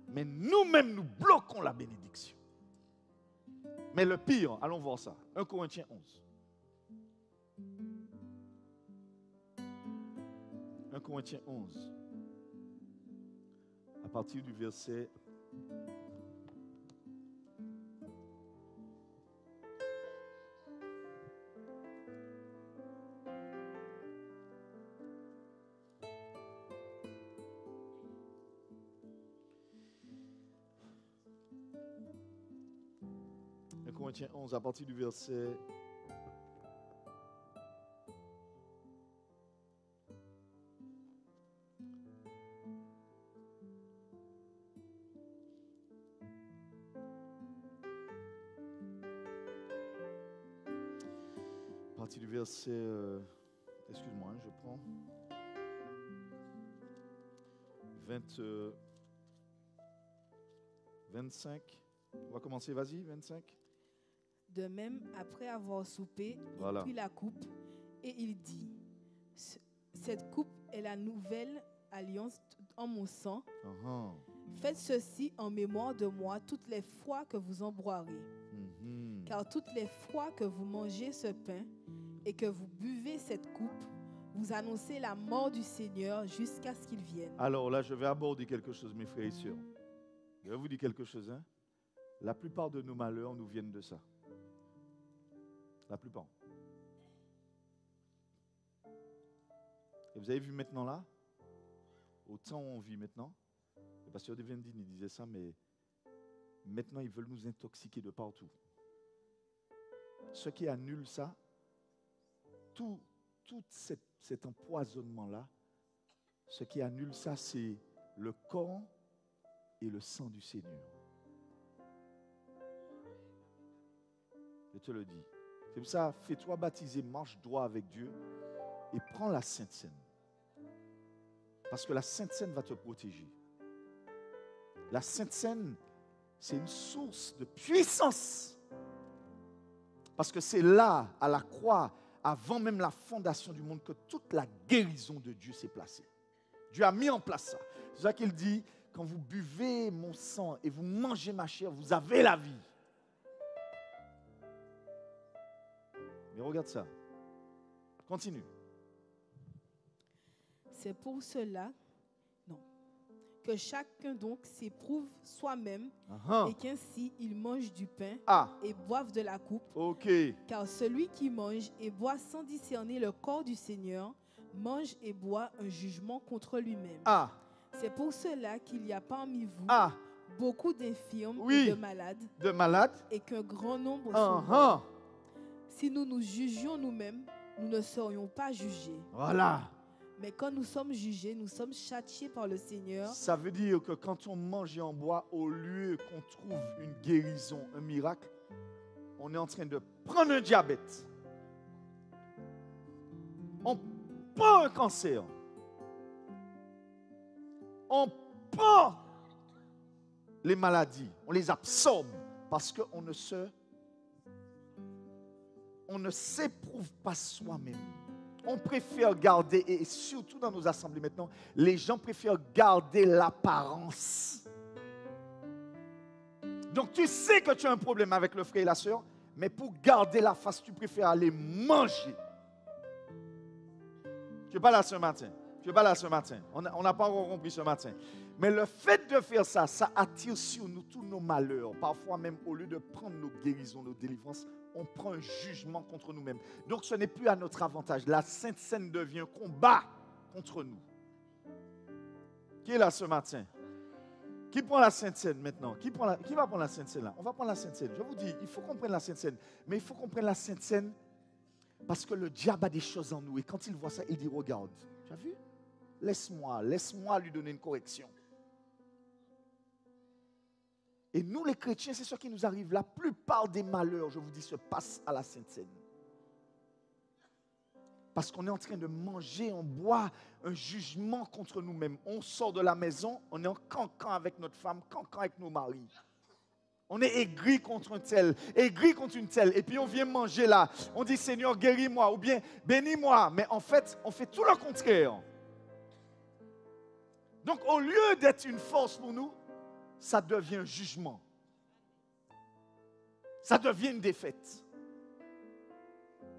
Speaker 1: Mais nous-mêmes, nous bloquons la bénédiction. Mais le pire, allons voir ça. 1 Corinthiens 11. 1 Corinthiens 11. À partir du verset 1 Corinthiens 11, à partir du verset 25. On va commencer, vas-y, 25.
Speaker 2: De même, après avoir soupé, il prit la coupe et il dit, cette coupe est la nouvelle alliance en mon sang.
Speaker 1: Uh-huh.
Speaker 2: Faites ceci en mémoire de moi toutes les fois que vous en boirez.
Speaker 1: Mhm.
Speaker 2: Car toutes les fois que vous mangez ce pain et que vous buvez cette coupe, vous annoncez la mort du Seigneur jusqu'à ce qu'il vienne.
Speaker 1: Alors là, je vais aborder quelque chose, mes frères et sœurs. Je vais vous dire quelque chose. Hein? La plupart de nos malheurs nous viennent de ça. La plupart. Et vous avez vu maintenant là, au temps où on vit maintenant, le pasteur de Vendine, il disait ça, mais maintenant ils veulent nous intoxiquer de partout. Ce qui annule ça, tout cet empoisonnement-là, ce qui annule ça, c'est le corps et le sang du Seigneur. Je te le dis. C'est pour ça, fais-toi baptiser, marche droit avec Dieu et prends la Sainte Seine. Parce que la Sainte Seine va te protéger. La Sainte Seine, c'est une source de puissance. Parce que c'est là, à la croix, avant même la fondation du monde, que toute la guérison de Dieu s'est placée. Dieu a mis en place ça. C'est ça qu'il dit, quand vous buvez mon sang et vous mangez ma chair, vous avez la vie. Mais regarde ça. Continue.
Speaker 2: C'est pour cela que chacun donc s'éprouve soi-même et qu'ainsi il mange du pain et boive de la coupe. Car celui qui mange et boit sans discerner le corps du Seigneur mange et boit un jugement contre lui-même. C'est pour cela qu'il y a parmi vous beaucoup d'infirmes et de malades et qu'un grand nombre sont morts. Si nous nous jugions nous-mêmes, nous ne serions pas jugés.
Speaker 1: Voilà.
Speaker 2: Mais quand nous sommes jugés, nous sommes châtiés par le Seigneur.
Speaker 1: Ça veut dire que quand on mange et on boit, au lieu qu'on trouve une guérison, un miracle, on est en train de prendre un diabète. On prend un cancer. On prend les maladies. On les absorbe parce qu'on ne s'éprouve pas soi-même. On préfère garder, et surtout dans nos assemblées maintenant, les gens préfèrent garder l'apparence. Donc tu sais que tu as un problème avec le frère et la sœur, mais pour garder la face, tu préfères aller manger. Tu n'es pas là ce matin. Tu n'es pas là ce matin. On n'a pas encore compris ce matin. Mais le fait de faire ça, ça attire sur nous tous nos malheurs. Parfois même, au lieu de prendre nos guérisons, nos délivrances, on prend un jugement contre nous-mêmes. Donc ce n'est plus à notre avantage. La Sainte Seine devient un combat contre nous. Qui est là ce matin? Qui prend la Sainte Seine maintenant? Qui va prendre la Sainte Seine là? On va prendre la Sainte Seine. Je vous dis, il faut qu'on prenne la Sainte Seine. Mais il faut qu'on prenne la Sainte Seine parce que le diable a des choses en nous. Et quand il voit ça, il dit, regarde, tu as vu? Laisse-moi lui donner une correction. Et nous, les chrétiens, c'est ce qui nous arrive. La plupart des malheurs, je vous dis, se passent à la Sainte Seine. Parce qu'on est en train de manger, on boit un jugement contre nous-mêmes. On sort de la maison, on est en cancan avec notre femme, cancan avec nos maris. On est aigri contre un tel, aigri contre une telle. Et puis on vient manger là. On dit, Seigneur, guéris-moi ou bien bénis-moi. Mais en fait, on fait tout le contraire. Donc, au lieu d'être une force pour nous, ça devient un jugement. Ça devient une défaite.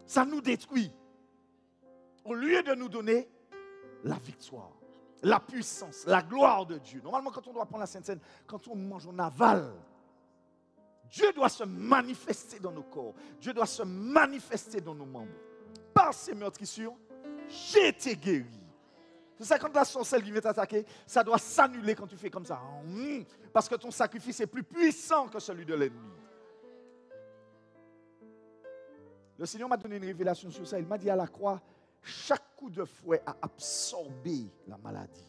Speaker 1: Ça nous détruit. Au lieu de nous donner la victoire, la puissance, la gloire de Dieu. Normalement, quand on doit prendre la Sainte Seine, quand on mange, on avale. Dieu doit se manifester dans nos corps. Dieu doit se manifester dans nos membres. Par ces meurtrissures, j'ai été guéri. C'est ça, quand la sorcière vient t'attaquer, ça doit s'annuler quand tu fais comme ça. Parce que ton sacrifice est plus puissant que celui de l'ennemi. Le Seigneur m'a donné une révélation sur ça. Il m'a dit à la croix, chaque coup de fouet a absorbé la maladie.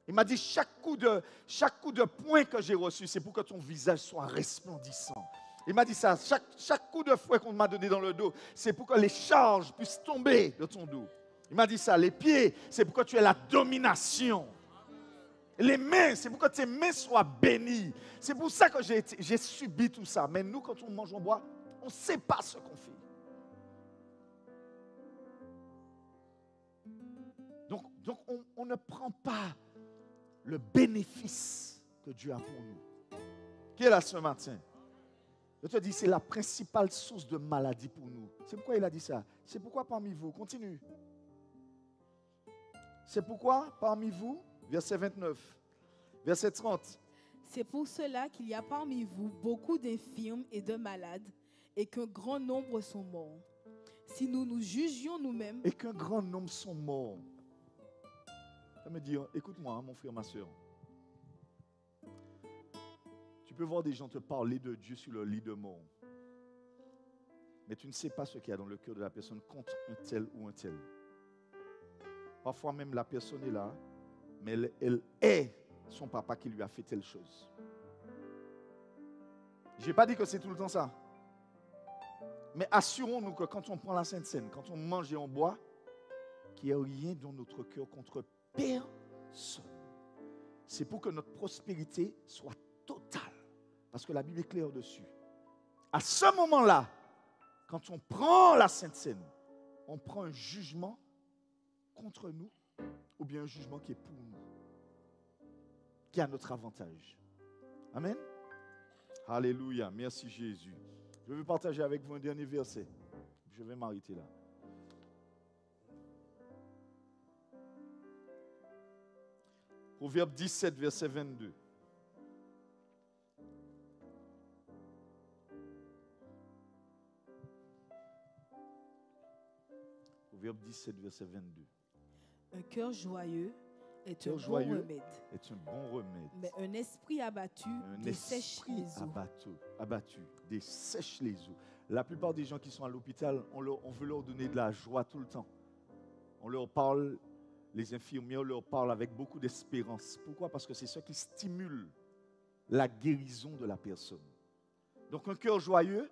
Speaker 1: Il m'a dit, chaque coup de poing que j'ai reçu, c'est pour que ton visage soit resplendissant. Il m'a dit ça, chaque coup de fouet qu'on m'a donné dans le dos, c'est pour que les charges puissent tomber de ton dos. Il m'a dit ça, les pieds, c'est pour que tu aies la domination. Les mains, c'est pour que tes mains soient bénies. C'est pour ça que j'ai subi tout ça. Mais nous, quand on mange, on boit, on ne sait pas ce qu'on fait. Donc on ne prend pas le bénéfice que Dieu a pour nous. Qui est là ce matin? Je te dis, c'est la principale source de maladie pour nous. C'est pourquoi il a dit ça. C'est pourquoi parmi vous, continue. C'est pourquoi parmi vous, verset 29, verset 30.
Speaker 2: C'est pour cela qu'il y a parmi vous beaucoup d'infirmes et de malades, et qu'un grand nombre sont morts. Si nous nous jugions nous-mêmes...
Speaker 1: Et qu'un grand nombre sont morts. Ça me dit, écoute-moi, mon frère, ma soeur. Tu peux voir des gens te parler de Dieu sur leur lit de mort. Mais tu ne sais pas ce qu'il y a dans le cœur de la personne contre un tel ou un tel. Parfois même la personne est là, mais elle est son papa qui lui a fait telle chose. Je n'ai pas dit que c'est tout le temps ça. Mais assurons-nous que quand on prend la Sainte Seine, quand on mange et on boit, qu'il n'y ait rien dans notre cœur contre personne. C'est pour que notre prospérité soit totale. Parce que la Bible est claire dessus. À ce moment-là, quand on prend la Sainte Seine, on prend un jugement contre nous ou bien un jugement qui est pour nous, qui est à notre avantage. Amen. Alléluia. Merci Jésus. Je vais partager avec vous un dernier verset. Je vais m'arrêter là. Proverbe 17, verset 22. Proverbe 17, verset 22.
Speaker 2: Un cœur joyeux est un bon remède.
Speaker 1: Est un bon remède.
Speaker 2: Mais un esprit abattu dessèche les eaux.
Speaker 1: Abattu dessèche les eaux. La plupart des gens qui sont à l'hôpital, on veut leur donner de la joie tout le temps. On leur parle, les infirmières leur parlent avec beaucoup d'espérance. Pourquoi? Parce que c'est ce qui stimule la guérison de la personne. Donc un cœur joyeux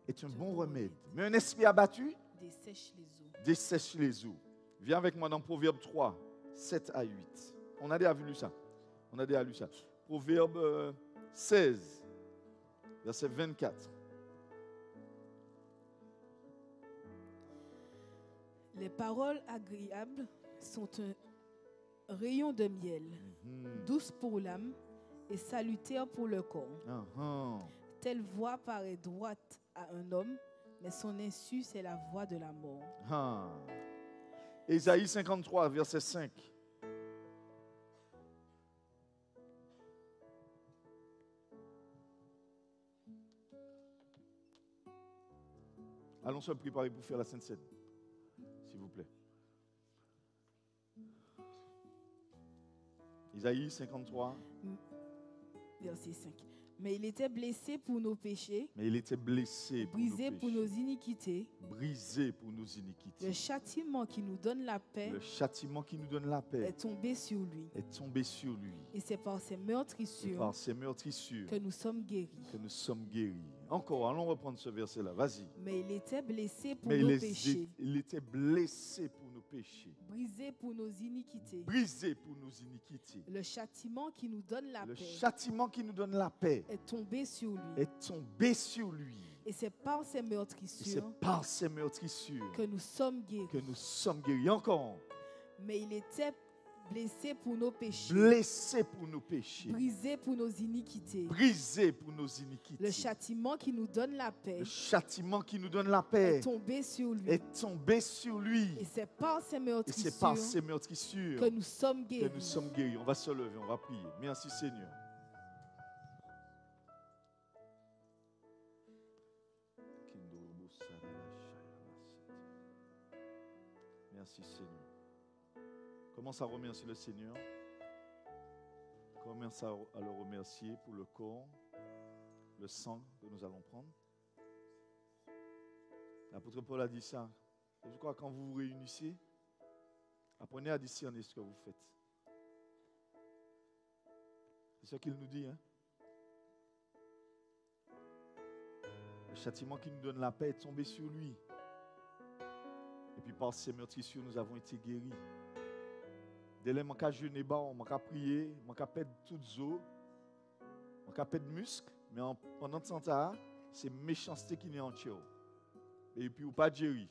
Speaker 1: est un bon remède. Mais un esprit abattu
Speaker 2: dessèche les eaux.
Speaker 1: Dessèche les eaux. Viens avec moi dans Proverbe 3, 7 à 8. On a déjà lu ça. Proverbe 16, verset 24.
Speaker 2: Les paroles agréables sont un rayon de miel, douce pour l'âme et salutaire pour le corps. Telle voix paraît droite à un homme, mais son insu, c'est la voix de la mort.
Speaker 1: Ésaïe 53, verset 5. Allons se préparer pour faire la Sainte Seine, s'il vous plaît. Ésaïe 53.
Speaker 2: Verset 5. Mais il était blessé pour nos péchés.
Speaker 1: Brisé
Speaker 2: pour nos iniquités.
Speaker 1: Le
Speaker 2: châtiment qui nous donne la paix. Est tombé sur lui. Et c'est par ses meurtrissures. Que nous sommes guéris.
Speaker 1: Encore, allons reprendre ce verset-là. Vas-y.
Speaker 2: Mais il était blessé pour nos péchés.
Speaker 1: Il était blessé pour nos péchés.
Speaker 2: Brisé pour nos iniquités. Le châtiment qui nous donne la paix. Est tombé sur lui. Et c'est par ses meurtrissures. Que nous sommes guéris.
Speaker 1: Encore.
Speaker 2: Mais il était blessé pour nos péchés. Brisé pour nos iniquités. Le châtiment qui nous donne la paix. Est tombé sur lui. Et c'est par ses meurtrissures. Que nous sommes guéris.
Speaker 1: On va se lever, on va prier. Merci Seigneur. Merci Seigneur. Commence à remercier le Seigneur. Commence à le remercier pour le corps, le sang que nous allons prendre. L'apôtre Paul a dit ça. Je crois que quand vous vous réunissez, apprenez à discerner ce que vous faites. C'est ce qu'il nous dit. Hein? Le châtiment qui nous donne la paix est tombé sur lui. Et puis par ses meurtrissures, nous avons été guéris. Dès lors, je suis jeûné, je suis prié, je suis perdre toutes os, je suis perdre muscles, mais pendant ce temps, c'est méchanceté qui est en tio. Et puis, ou pas guéri.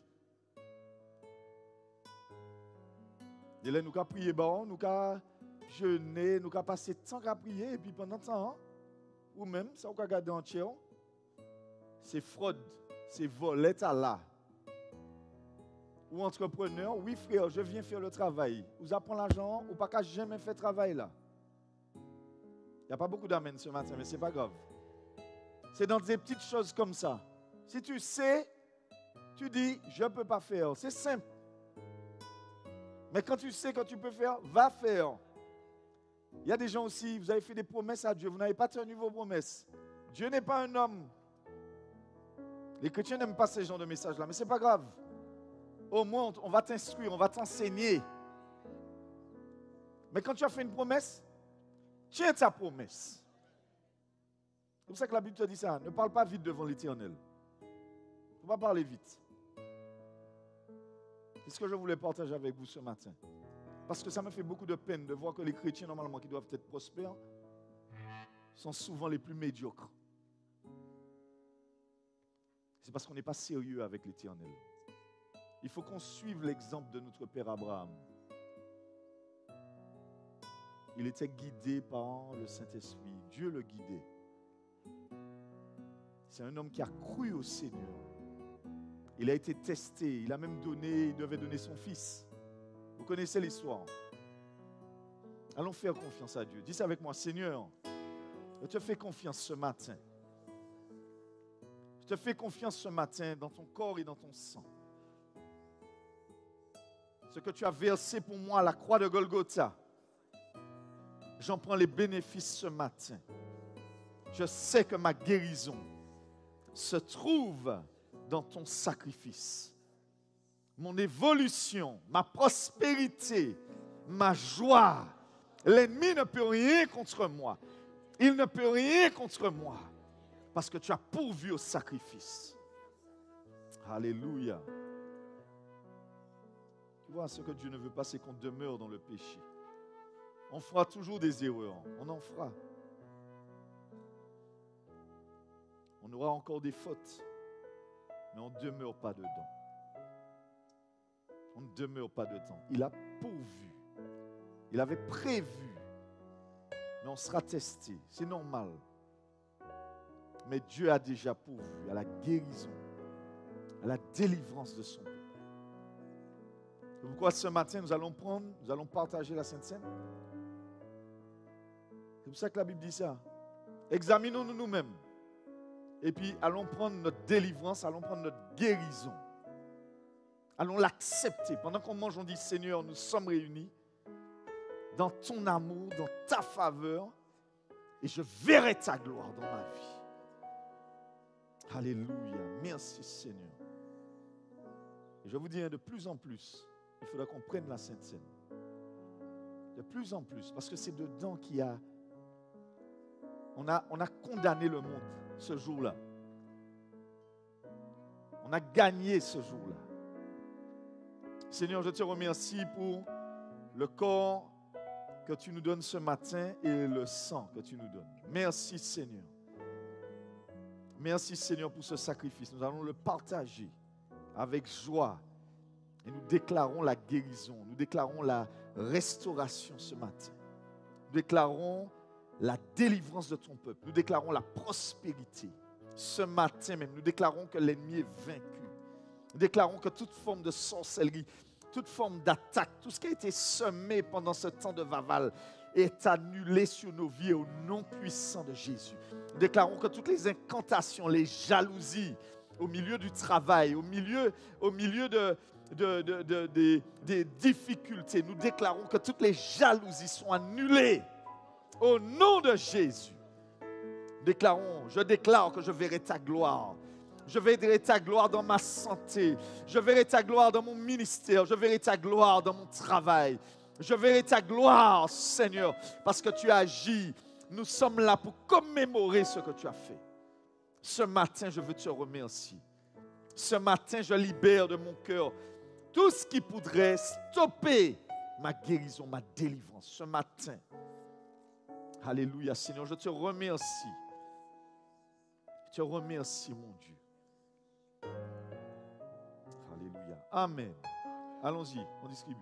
Speaker 1: Nous avons prié, nous avons jeûné, nous avons passé temps à prier, et puis pendant ce temps, ou même, ça vous regardez entier, c'est fraude, c'est voler à là. Ou entrepreneur, oui frère, je viens faire le travail. Vous apprenez l'argent, ou pas qu'à jamais faire travail là. Il n'y a pas beaucoup d'amens ce matin, mais ce n'est pas grave. C'est dans des petites choses comme ça. Si tu sais, tu dis, je ne peux pas faire. C'est simple. Mais quand tu sais que tu peux faire, va faire. Il y a des gens aussi, vous avez fait des promesses à Dieu, vous n'avez pas tenu vos promesses. Dieu n'est pas un homme. Les chrétiens n'aiment pas ces genres de messages-là, mais ce n'est pas grave. Au moins, on va t'instruire, on va t'enseigner. Mais quand tu as fait une promesse, tiens ta promesse. C'est pour ça que la Bible te dit ça. Ne parle pas vite devant l'Éternel. Il ne faut pas parler vite. C'est ce que je voulais partager avec vous ce matin. Parce que ça me fait beaucoup de peine de voir que les chrétiens, normalement, qui doivent être prospères, sont souvent les plus médiocres. C'est parce qu'on n'est pas sérieux avec l'Éternel. Il faut qu'on suive l'exemple de notre père Abraham. Il était guidé par le Saint-Esprit. Dieu le guidait. C'est un homme qui a cru au Seigneur. Il a été testé. Il a même donné, il devait donner son fils. Vous connaissez l'histoire. Allons faire confiance à Dieu. Dis ça avec moi, Seigneur, je te fais confiance ce matin. Je te fais confiance ce matin dans ton corps et dans ton sang. Ce que tu as versé pour moi à la croix de Golgotha, j'en prends les bénéfices ce matin. Je sais que ma guérison se trouve dans ton sacrifice. Mon évolution, ma prospérité, ma joie, l'ennemi ne peut rien contre moi. Il ne peut rien contre moi parce que tu as pourvu au sacrifice. Alléluia. Tu vois, ce que Dieu ne veut pas, c'est qu'on demeure dans le péché. On fera toujours des erreurs. On en fera. On aura encore des fautes. Mais on ne demeure pas dedans. On ne demeure pas dedans. Il a pourvu. Il avait prévu. Mais on sera testé. C'est normal. Mais Dieu a déjà pourvu à la guérison, à la délivrance de son peuple. C'est pourquoi ce matin, nous allons partager la Sainte Seine. C'est pour ça que la Bible dit ça. Examinons-nous nous-mêmes. Et puis, allons prendre notre délivrance, allons prendre notre guérison. Allons l'accepter. Pendant qu'on mange, on dit, Seigneur, nous sommes réunis dans ton amour, dans ta faveur, et je verrai ta gloire dans ma vie. Alléluia. Merci, Seigneur. Et je vous dis, de plus en plus, il faudra qu'on prenne la Sainte Seine. De plus en plus, parce que c'est dedans qu'il y a... On a condamné le monde ce jour-là. On a gagné ce jour-là. Seigneur, je te remercie pour le corps que tu nous donnes ce matin et le sang que tu nous donnes. Merci, Seigneur. Merci, Seigneur, pour ce sacrifice. Nous allons le partager avec joie. Et nous déclarons la guérison. Nous déclarons la restauration ce matin. Nous déclarons la délivrance de ton peuple. Nous déclarons la prospérité. Ce matin même, nous déclarons que l'ennemi est vaincu. Nous déclarons que toute forme de sorcellerie, toute forme d'attaque, tout ce qui a été semé pendant ce temps de Vaval est annulé sur nos vies au nom puissant de Jésus. Nous déclarons que toutes les incantations, les jalousies au milieu du travail, au milieu des difficultés, nous déclarons que toutes les jalousies sont annulées au nom de Jésus. Je déclare que je verrai ta gloire. Je verrai ta gloire dans ma santé. Je verrai ta gloire dans mon ministère. Je verrai ta gloire dans mon travail. Je verrai ta gloire, Seigneur, parce que tu as agi. Nous sommes là pour commémorer ce que tu as fait. Ce matin, je veux te remercier. Ce matin, je libère de mon cœur tout ce qui pourrait stopper ma guérison, ma délivrance. Ce matin, alléluia, Seigneur, je te remercie. Je te remercie, mon Dieu. Alléluia. Amen. Allons-y, on distribue.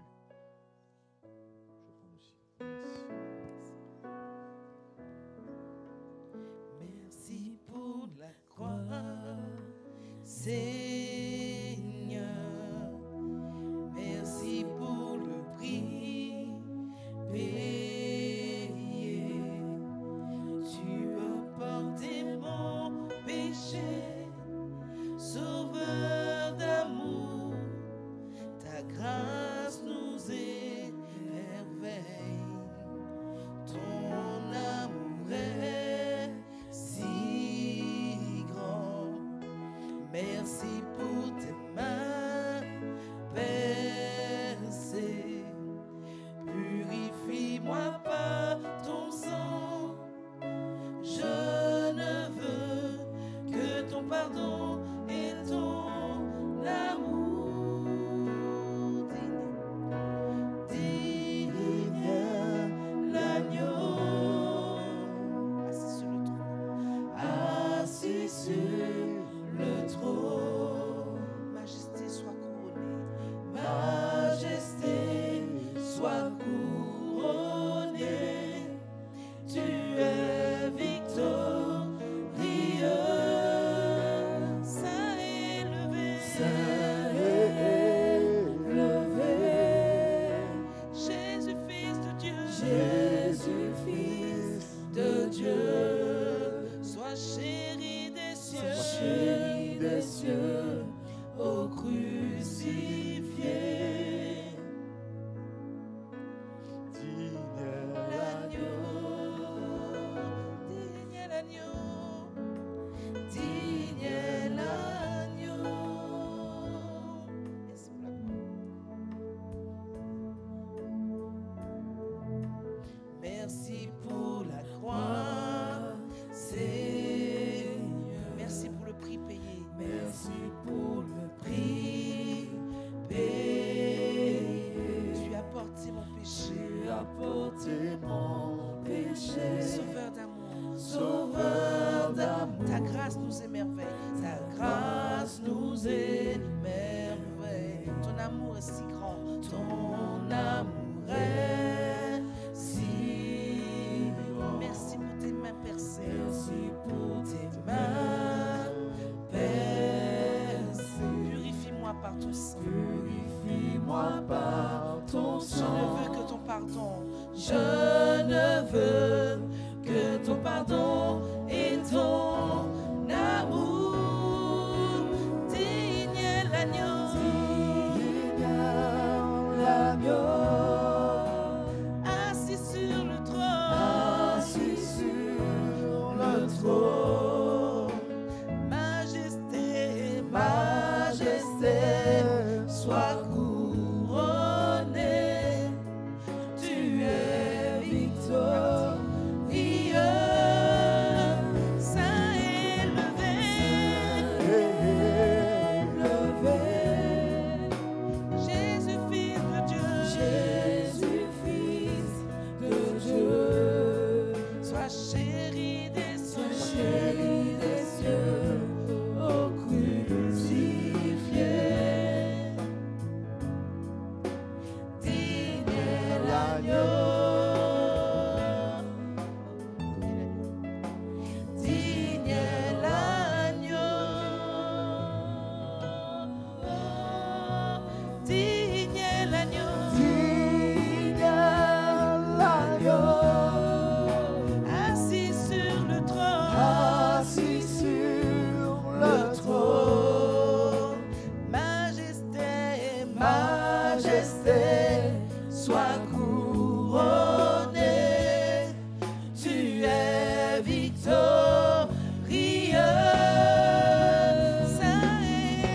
Speaker 3: si grand, ton amour est si grand. Merci pour tes mains percées. Merci pour tes mains percées. Purifie-moi par ton sang. Purifie-moi par ton sang. Je ne veux que ton pardon. Je ne veux que ton pardon et ton amour. Digne est l'agneau. Digne est l'agneau. Assis sur le trône. Assis sur le trône. Majesté, majesté, sois couronné. Tu es victorieux. Saint élevé. Jésus, fils de Dieu. Jésus, fils de Dieu. Sois chéri des cieux. Sois chéri des cieux. Ô crucifié. Digne est l'agneau. Digne est l'agneau. Digne est l'agneau. Digne est l'agneau. Assis sur le trône. Assis sur le trône. Majesté, majesté, sois couronné. Tu es victorieux. Saint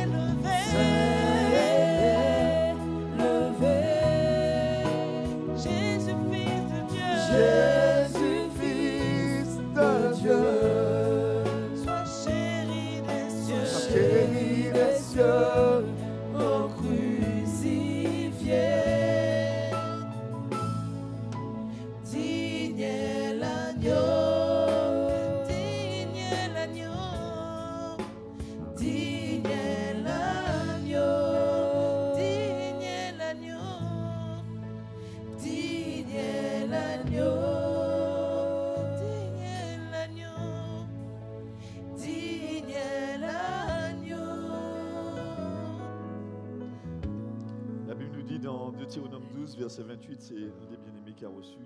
Speaker 3: élevé. Jésus, fils de Dieu. Jésus, fils de Dieu. Sois chéri des cieux. Sois chéri des cieux. Ô crucifié. Digne est l'agneau. Digne est l'agneau. Digne est l'agneau. Digne est l'agneau. Digne est l'agneau. Digne est l'agneau. Digne est l'agneau.
Speaker 1: La Bible nous dit dans Deutéronome 12, verset 28, c'est un des bien-aimés qui a reçu.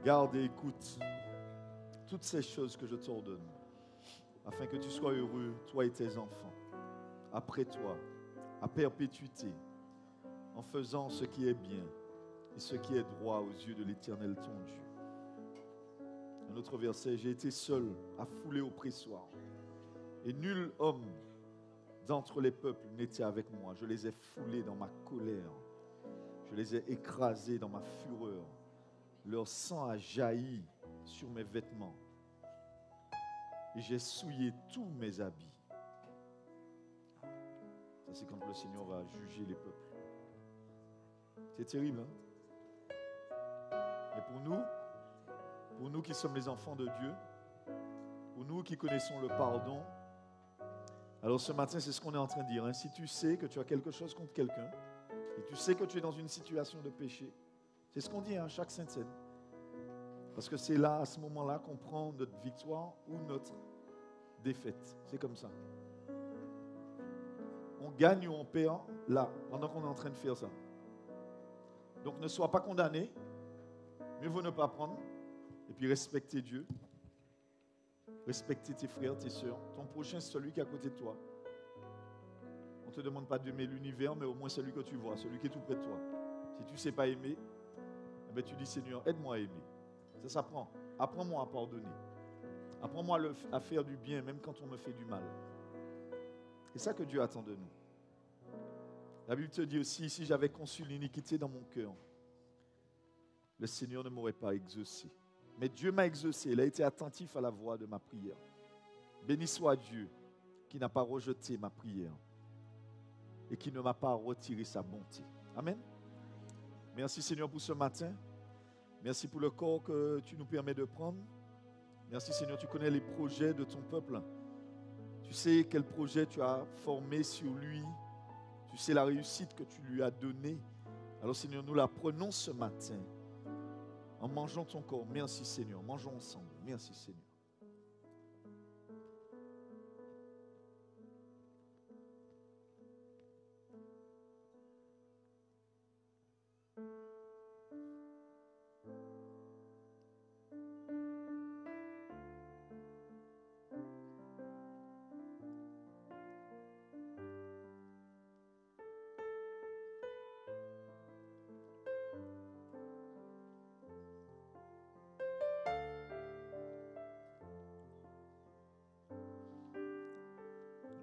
Speaker 1: Garde et écoute toutes ces choses que je t'ordonne, afin que tu sois heureux, toi et tes enfants, après toi, à perpétuité, en faisant ce qui est bien et ce qui est droit aux yeux de l'Éternel ton Dieu. Un autre verset, j'ai été seul à fouler au pressoir, et nul homme d'entre les peuples n'était avec moi. Je les ai foulés dans ma colère, je les ai écrasés dans ma fureur. Leur sang a jailli sur mes vêtements et j'ai souillé tous mes habits. Ça, c'est quand le Seigneur va juger les peuples. C'est terrible, hein? Mais pour nous qui sommes les enfants de Dieu, pour nous qui connaissons le pardon, alors ce matin, c'est ce qu'on est en train de dire, hein? Si tu sais que tu as quelque chose contre quelqu'un, et tu sais que tu es dans une situation de péché, c'est ce qu'on dit, hein, chaque sainte scène. Parce que c'est là, à ce moment-là, qu'on prend notre victoire ou notre défaite. C'est comme ça. On gagne ou on perd là, pendant qu'on est en train de faire ça. Donc ne sois pas condamné. Mieux vaut ne pas prendre. Et puis respecter Dieu. Respecter tes frères, tes sœurs. Ton prochain, c'est celui qui est à côté de toi. On ne te demande pas d'aimer l'univers, mais au moins celui que tu vois, celui qui est tout près de toi. Si tu ne sais pas aimer, eh bien, tu dis, Seigneur, aide-moi à aimer. Ça s'apprend. Apprends-moi à pardonner. Apprends-moi à faire du bien, même quand on me fait du mal. C'est ça que Dieu attend de nous. La Bible te dit aussi, si j'avais conçu l'iniquité dans mon cœur, le Seigneur ne m'aurait pas exaucé. Mais Dieu m'a exaucé. Il a été attentif à la voix de ma prière. Béni soit Dieu qui n'a pas rejeté ma prière et qui ne m'a pas retiré sa bonté. Amen. Merci Seigneur pour ce matin. Merci pour le corps que tu nous permets de prendre. Merci Seigneur, tu connais les projets de ton peuple. Tu sais quel projet tu as formé sur lui. Tu sais la réussite que tu lui as donnée. Alors Seigneur, nous la prenons ce matin en mangeant ton corps. Merci Seigneur. Mangeons ensemble. Merci Seigneur.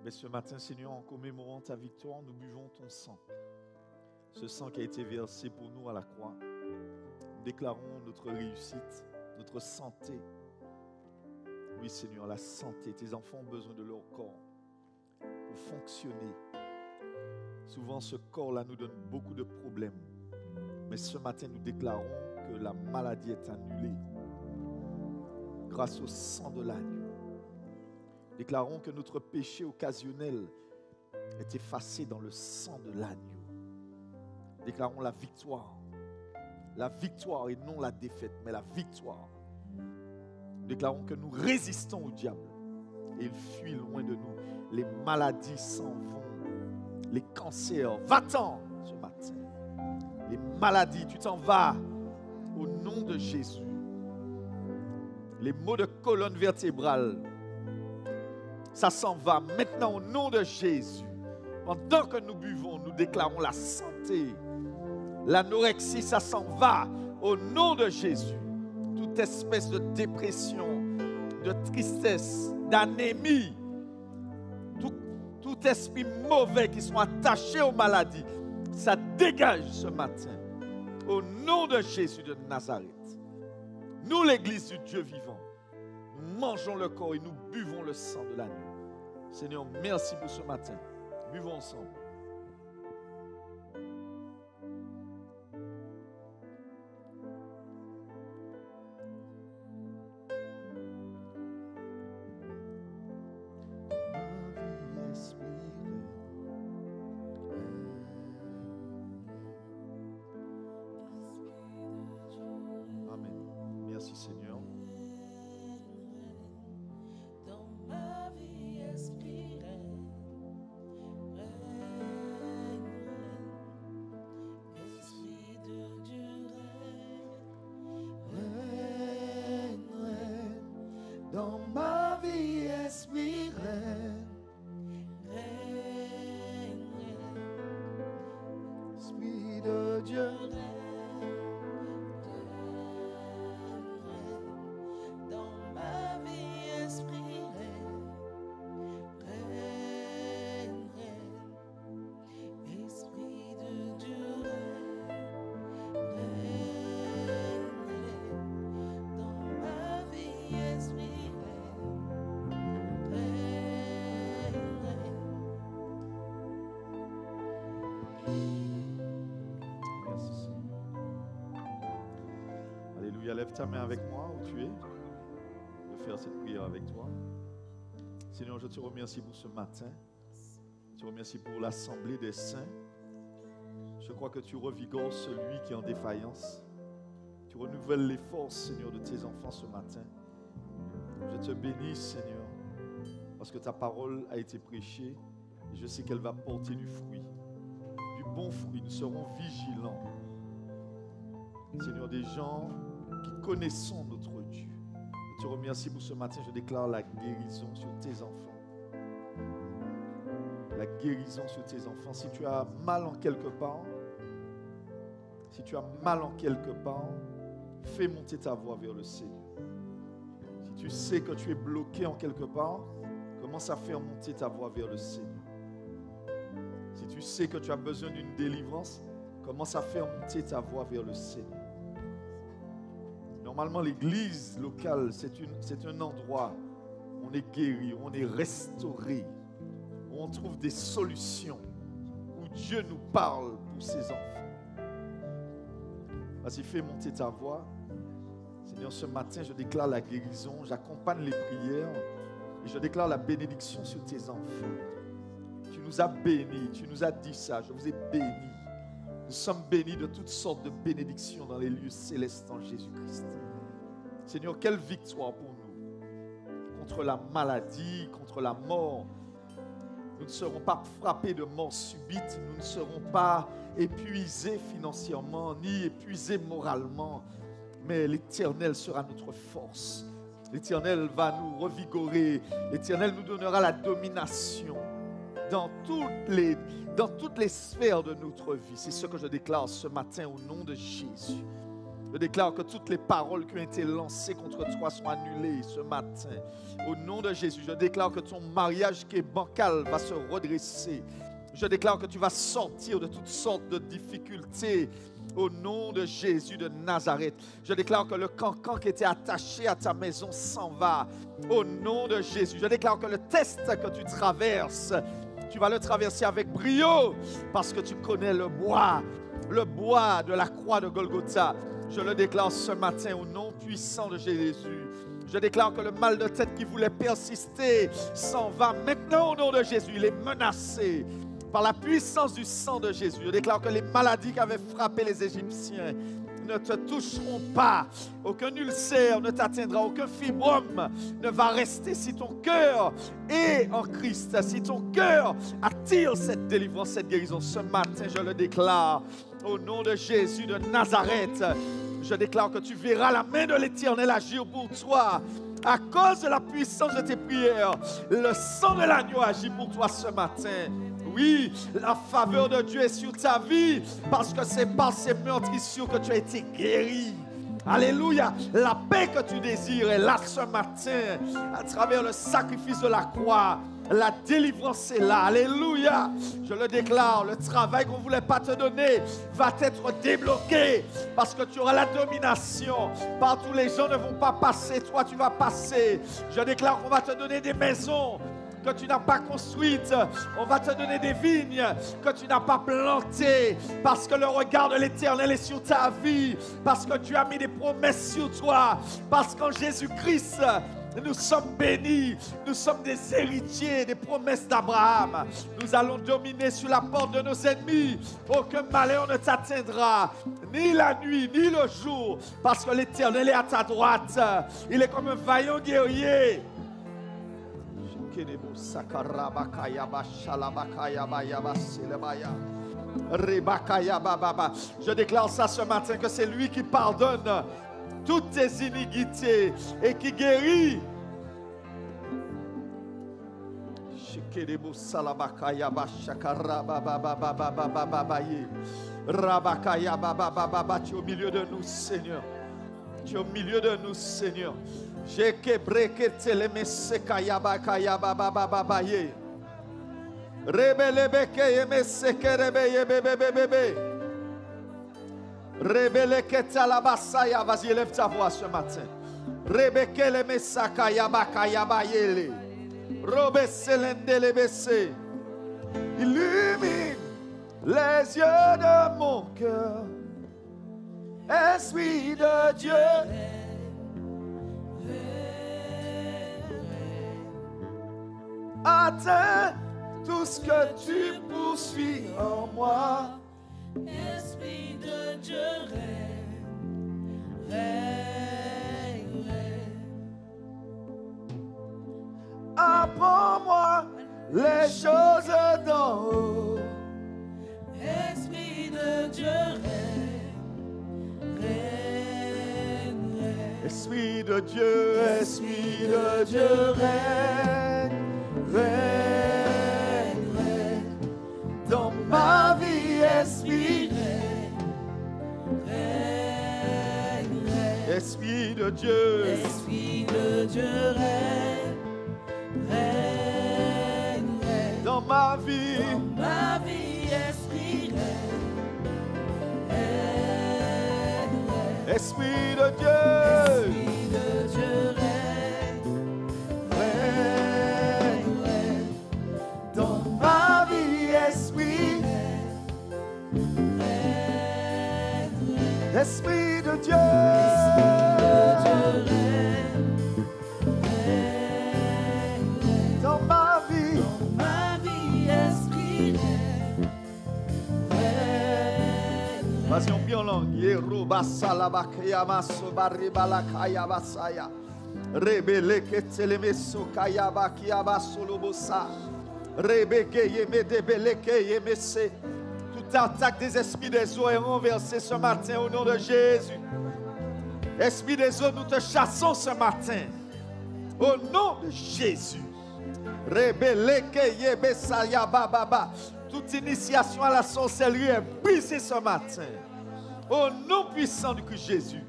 Speaker 1: Mais ce matin, Seigneur, en commémorant ta victoire, nous buvons ton sang. Ce sang qui a été versé pour nous à la croix. Nous déclarons notre réussite, notre santé. Oui, Seigneur, la santé. Tes enfants ont besoin de leur corps pour fonctionner. Souvent, ce corps-là nous donne beaucoup de problèmes. Mais ce matin, nous déclarons que la maladie est annulée grâce au sang de l'agneau. Déclarons que notre péché occasionnel est effacé dans le sang de l'agneau. Déclarons la victoire. La victoire et non la défaite, mais la victoire. Déclarons que nous résistons au diable et il fuit loin de nous. Les maladies s'en vont. Les cancers, va-t'en ce matin. Les maladies, tu t'en vas au nom de Jésus. Les maux de colonne vertébrale, ça s'en va maintenant au nom de Jésus. Pendant que nous buvons, nous déclarons la santé. L'anorexie, ça s'en va au nom de Jésus. Toute espèce de dépression, de tristesse, d'anémie, tout esprit mauvais qui sont attachés aux maladies, ça dégage ce matin. Au nom de Jésus de Nazareth. Nous, l'Église du Dieu vivant, nous mangeons le corps et nous buvons le sang de l'agneau. Seigneur, merci pour ce matin. Buvons ensemble. Amen. Merci Seigneur.
Speaker 4: Dans ma vie, esprit règne, esprit de Dieu.
Speaker 3: Dans ma vie, esprit règne, esprit de Dieu règne, dans ma vie, esprit.
Speaker 1: Merci Seigneur. Alléluia. Lève ta main avec moi où tu es. Je vais faire cette prière avec toi. Seigneur, je te remercie pour ce matin. Je te remercie pour l'assemblée des saints. Je crois que tu revigores celui qui est en défaillance. Tu renouvelles les forces, Seigneur, de tes enfants ce matin. Je te bénis, Seigneur, parce que ta parole a été prêchée et je sais qu'elle va porter du fruit, du bon fruit. Nous serons vigilants. Seigneur, des gens qui connaissons notre Dieu. Je te remercie pour ce matin. Je déclare la guérison sur tes enfants. La guérison sur tes enfants. Si tu as mal en quelque part, fais monter ta voix vers le Seigneur. Si tu sais que tu es bloqué en quelque part, commence à faire monter ta voix vers le Seigneur. Si tu sais que tu as besoin d'une délivrance, commence à faire monter ta voix vers le Seigneur. Normalement, l'église locale, c'est un endroit où on est guéri, où on est restauré, où on trouve des solutions, où Dieu nous parle pour ses enfants. Vas-y, fais monter ta voix. Seigneur, ce matin, je déclare la guérison, j'accompagne les prières et je déclare la bénédiction sur tes enfants. Tu nous as bénis, tu nous as dit ça, je vous ai bénis. Nous sommes bénis de toutes sortes de bénédictions dans les lieux célestes en Jésus-Christ. Seigneur, quelle victoire pour nous contre la maladie, contre la mort. Nous ne serons pas frappés de mort subite, nous ne serons pas épuisés financièrement, ni épuisés moralement, mais l'Éternel sera notre force. L'Éternel va nous revigorer, l'Éternel nous donnera la domination dans toutes les sphères de notre vie. C'est ce que je déclare ce matin au nom de Jésus. Je déclare que toutes les paroles qui ont été lancées contre toi sont annulées ce matin. Au nom de Jésus, je déclare que ton mariage qui est bancal va se redresser. Je déclare que tu vas sortir de toutes sortes de difficultés. Au nom de Jésus de Nazareth, je déclare que le cancan qui était attaché à ta maison s'en va. Au nom de Jésus, je déclare que le test que tu traverses, tu vas le traverser avec brio parce que tu connais le bois de la croix de Golgotha. Je le déclare ce matin au nom puissant de Jésus. Je déclare que le mal de tête qui voulait persister s'en va maintenant au nom de Jésus. Il est menacé par la puissance du sang de Jésus. Je déclare que les maladies qui avaient frappé les Égyptiens ne te toucheront pas. Aucun ulcère ne t'atteindra. Aucun fibrome ne va rester si ton cœur est en Christ. Si ton cœur attire cette délivrance, cette guérison. Ce matin, je le déclare. Au nom de Jésus de Nazareth, je déclare que tu verras la main de l'Éternel agir pour toi. À cause de la puissance de tes prières, le sang de l'agneau agit pour toi ce matin. Oui, la faveur de Dieu est sur ta vie parce que c'est par ces meurtrissures que tu as été guéri. Alléluia. La paix que tu désires est là ce matin à travers le sacrifice de la croix. La délivrance est là. Alléluia. Je le déclare, le travail qu'on ne voulait pas te donner va être débloqué parce que tu auras la domination. Partout les gens ne vont pas passer, toi tu vas passer. Je déclare qu'on va te donner des maisons que tu n'as pas construites. On va te donner des vignes que tu n'as pas plantées parce que le regard de l'Éternel est sur ta vie, parce que Dieu a mis des promesses sur toi, parce qu'en Jésus-Christ, nous sommes bénis, nous sommes des héritiers des promesses d'Abraham. Nous allons dominer sur la porte de nos ennemis. Aucun malheur ne t'atteindra, ni la nuit, ni le jour, parce que l'Éternel est à ta droite. Il est comme un vaillant guerrier. Je déclare ça ce matin que c'est lui qui pardonne toutes tes iniquités et qui guérit. Tu es au milieu de nous, Seigneur. Tu es au milieu de nous, Seigneur. Je kebreke teleme sekayaba kayaba bababaye. Rebelebeke yeme sekerebe yebebebebe. Rebeleke talabasaya. Vas-y, élève ta voix ce matin. Rebeke le mesakayaba kayaba yele. Robe selende lebese. Illumine les yeux de mon cœur. Esprit de Dieu. Atteins tout ce que tu poursuis en moi.
Speaker 3: Esprit de Dieu, règne, règne, règne.
Speaker 4: Apprends-moi les choses d'en haut.
Speaker 3: Esprit de Dieu, règne, règne, règne.
Speaker 4: Esprit de Dieu, Esprit de Dieu, règne, règne, règne. Dans ma vie, Esprit,
Speaker 3: règne, règne.
Speaker 4: Esprit de Dieu,
Speaker 3: Esprit de Dieu, règne, règne, règne.
Speaker 4: dans ma vie,
Speaker 3: Esprit, règne, règne.
Speaker 4: Esprit de Dieu,
Speaker 3: Esprit de Dieu,
Speaker 4: règne, règne. Dans ma vie, Esprit, Esprit de Dieu, dans ma vie,
Speaker 3: Esprit
Speaker 1: Vas-y, on prie en langue. Yeroba salabakeya maso baribala kaya basaya. Rebele keteleme sokaya bakia basolobosa. Rebeke yemedebeleke yemese. Toute attaque des esprits des eaux est renversée ce matin au nom de Jésus. Esprit des eaux, nous te chassons ce matin. Au nom de Jésus. Rebeleke yebesaya bababa. Toute initiation à la sorcellerie est brisée ce matin. Au nom puissant du Christ Jésus.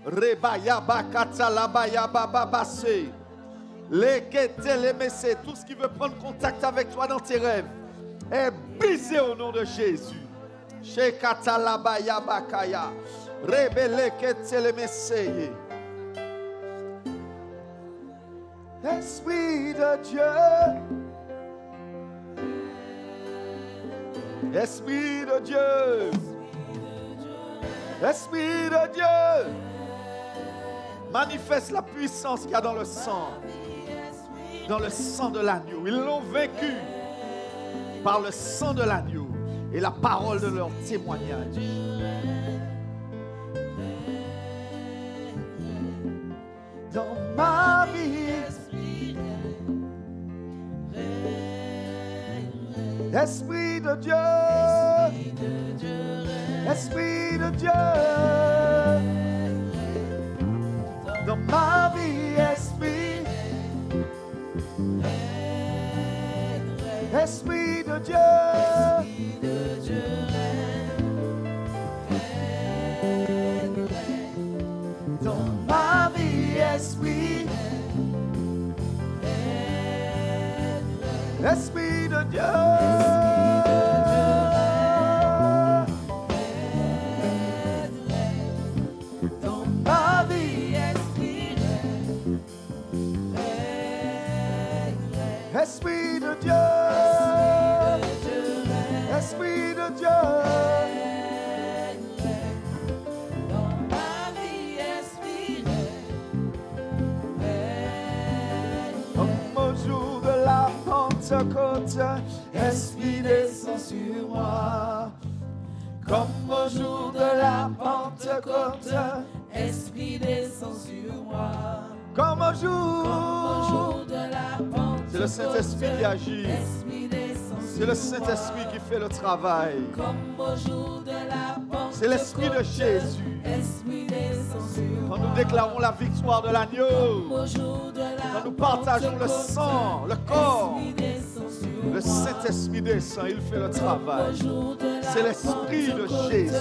Speaker 1: Rebaya bakata labaya bababase. Leketelemese. Tout ce qui veut prendre contact avec toi dans tes rêves est brisé au nom de Jésus. Shekata labaya bakaya. Rebeleketelemese. Esprit de Dieu. Esprit de Dieu. Esprit de Dieu. Manifeste la puissance qu'il y a dans le sang. Dans le sang de l'agneau. Ils l'ont vaincu par le sang de l'agneau et la parole de leur témoignage. Dans ma vie, Esprit de Dieu, Esprit de Dieu, dans ma vie, Esprit, Esprit de Dieu, dans ma vie, Esprit, Esprit de Dieu. Dans ma vie, Esprit, Esprit de Dieu. Esprit de Dieu. Dans ma vie, Esprit, comme au jour de la Pentecôte, Esprit descend sur moi. Comme au jour de la Pentecôte, Esprit descend sur moi. Comme au jour de la Pentecôte, c'est le Saint-Esprit qui agit. C'est le Saint-Esprit qui fait le travail. C'est l'Esprit de Jésus. Quand nous déclarons la victoire de l'agneau, quand nous partageons le sang, le corps, le Saint-Esprit descend, il fait le travail. C'est l'Esprit de Jésus.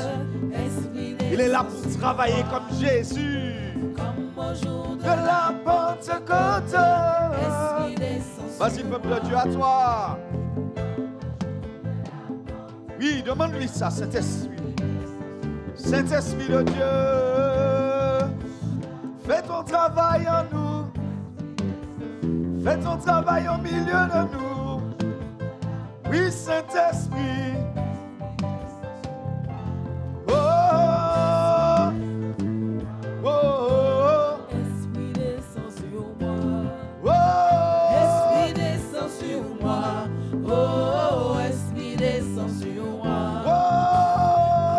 Speaker 1: Il est là pour travailler comme Jésus. De la Pentecôte. Vas-y, peuple de Dieu, à toi. Oui, demande-lui ça, Saint-Esprit. Saint-Esprit de Dieu, fais ton travail en nous. Fais ton travail au milieu de nous. Oui, Saint-Esprit. Oh, oh, oh.
Speaker 3: Esprit descend sur moi.
Speaker 1: Oh,
Speaker 3: Esprit descend sur moi. Oh, Esprit descend sur moi.
Speaker 1: oh.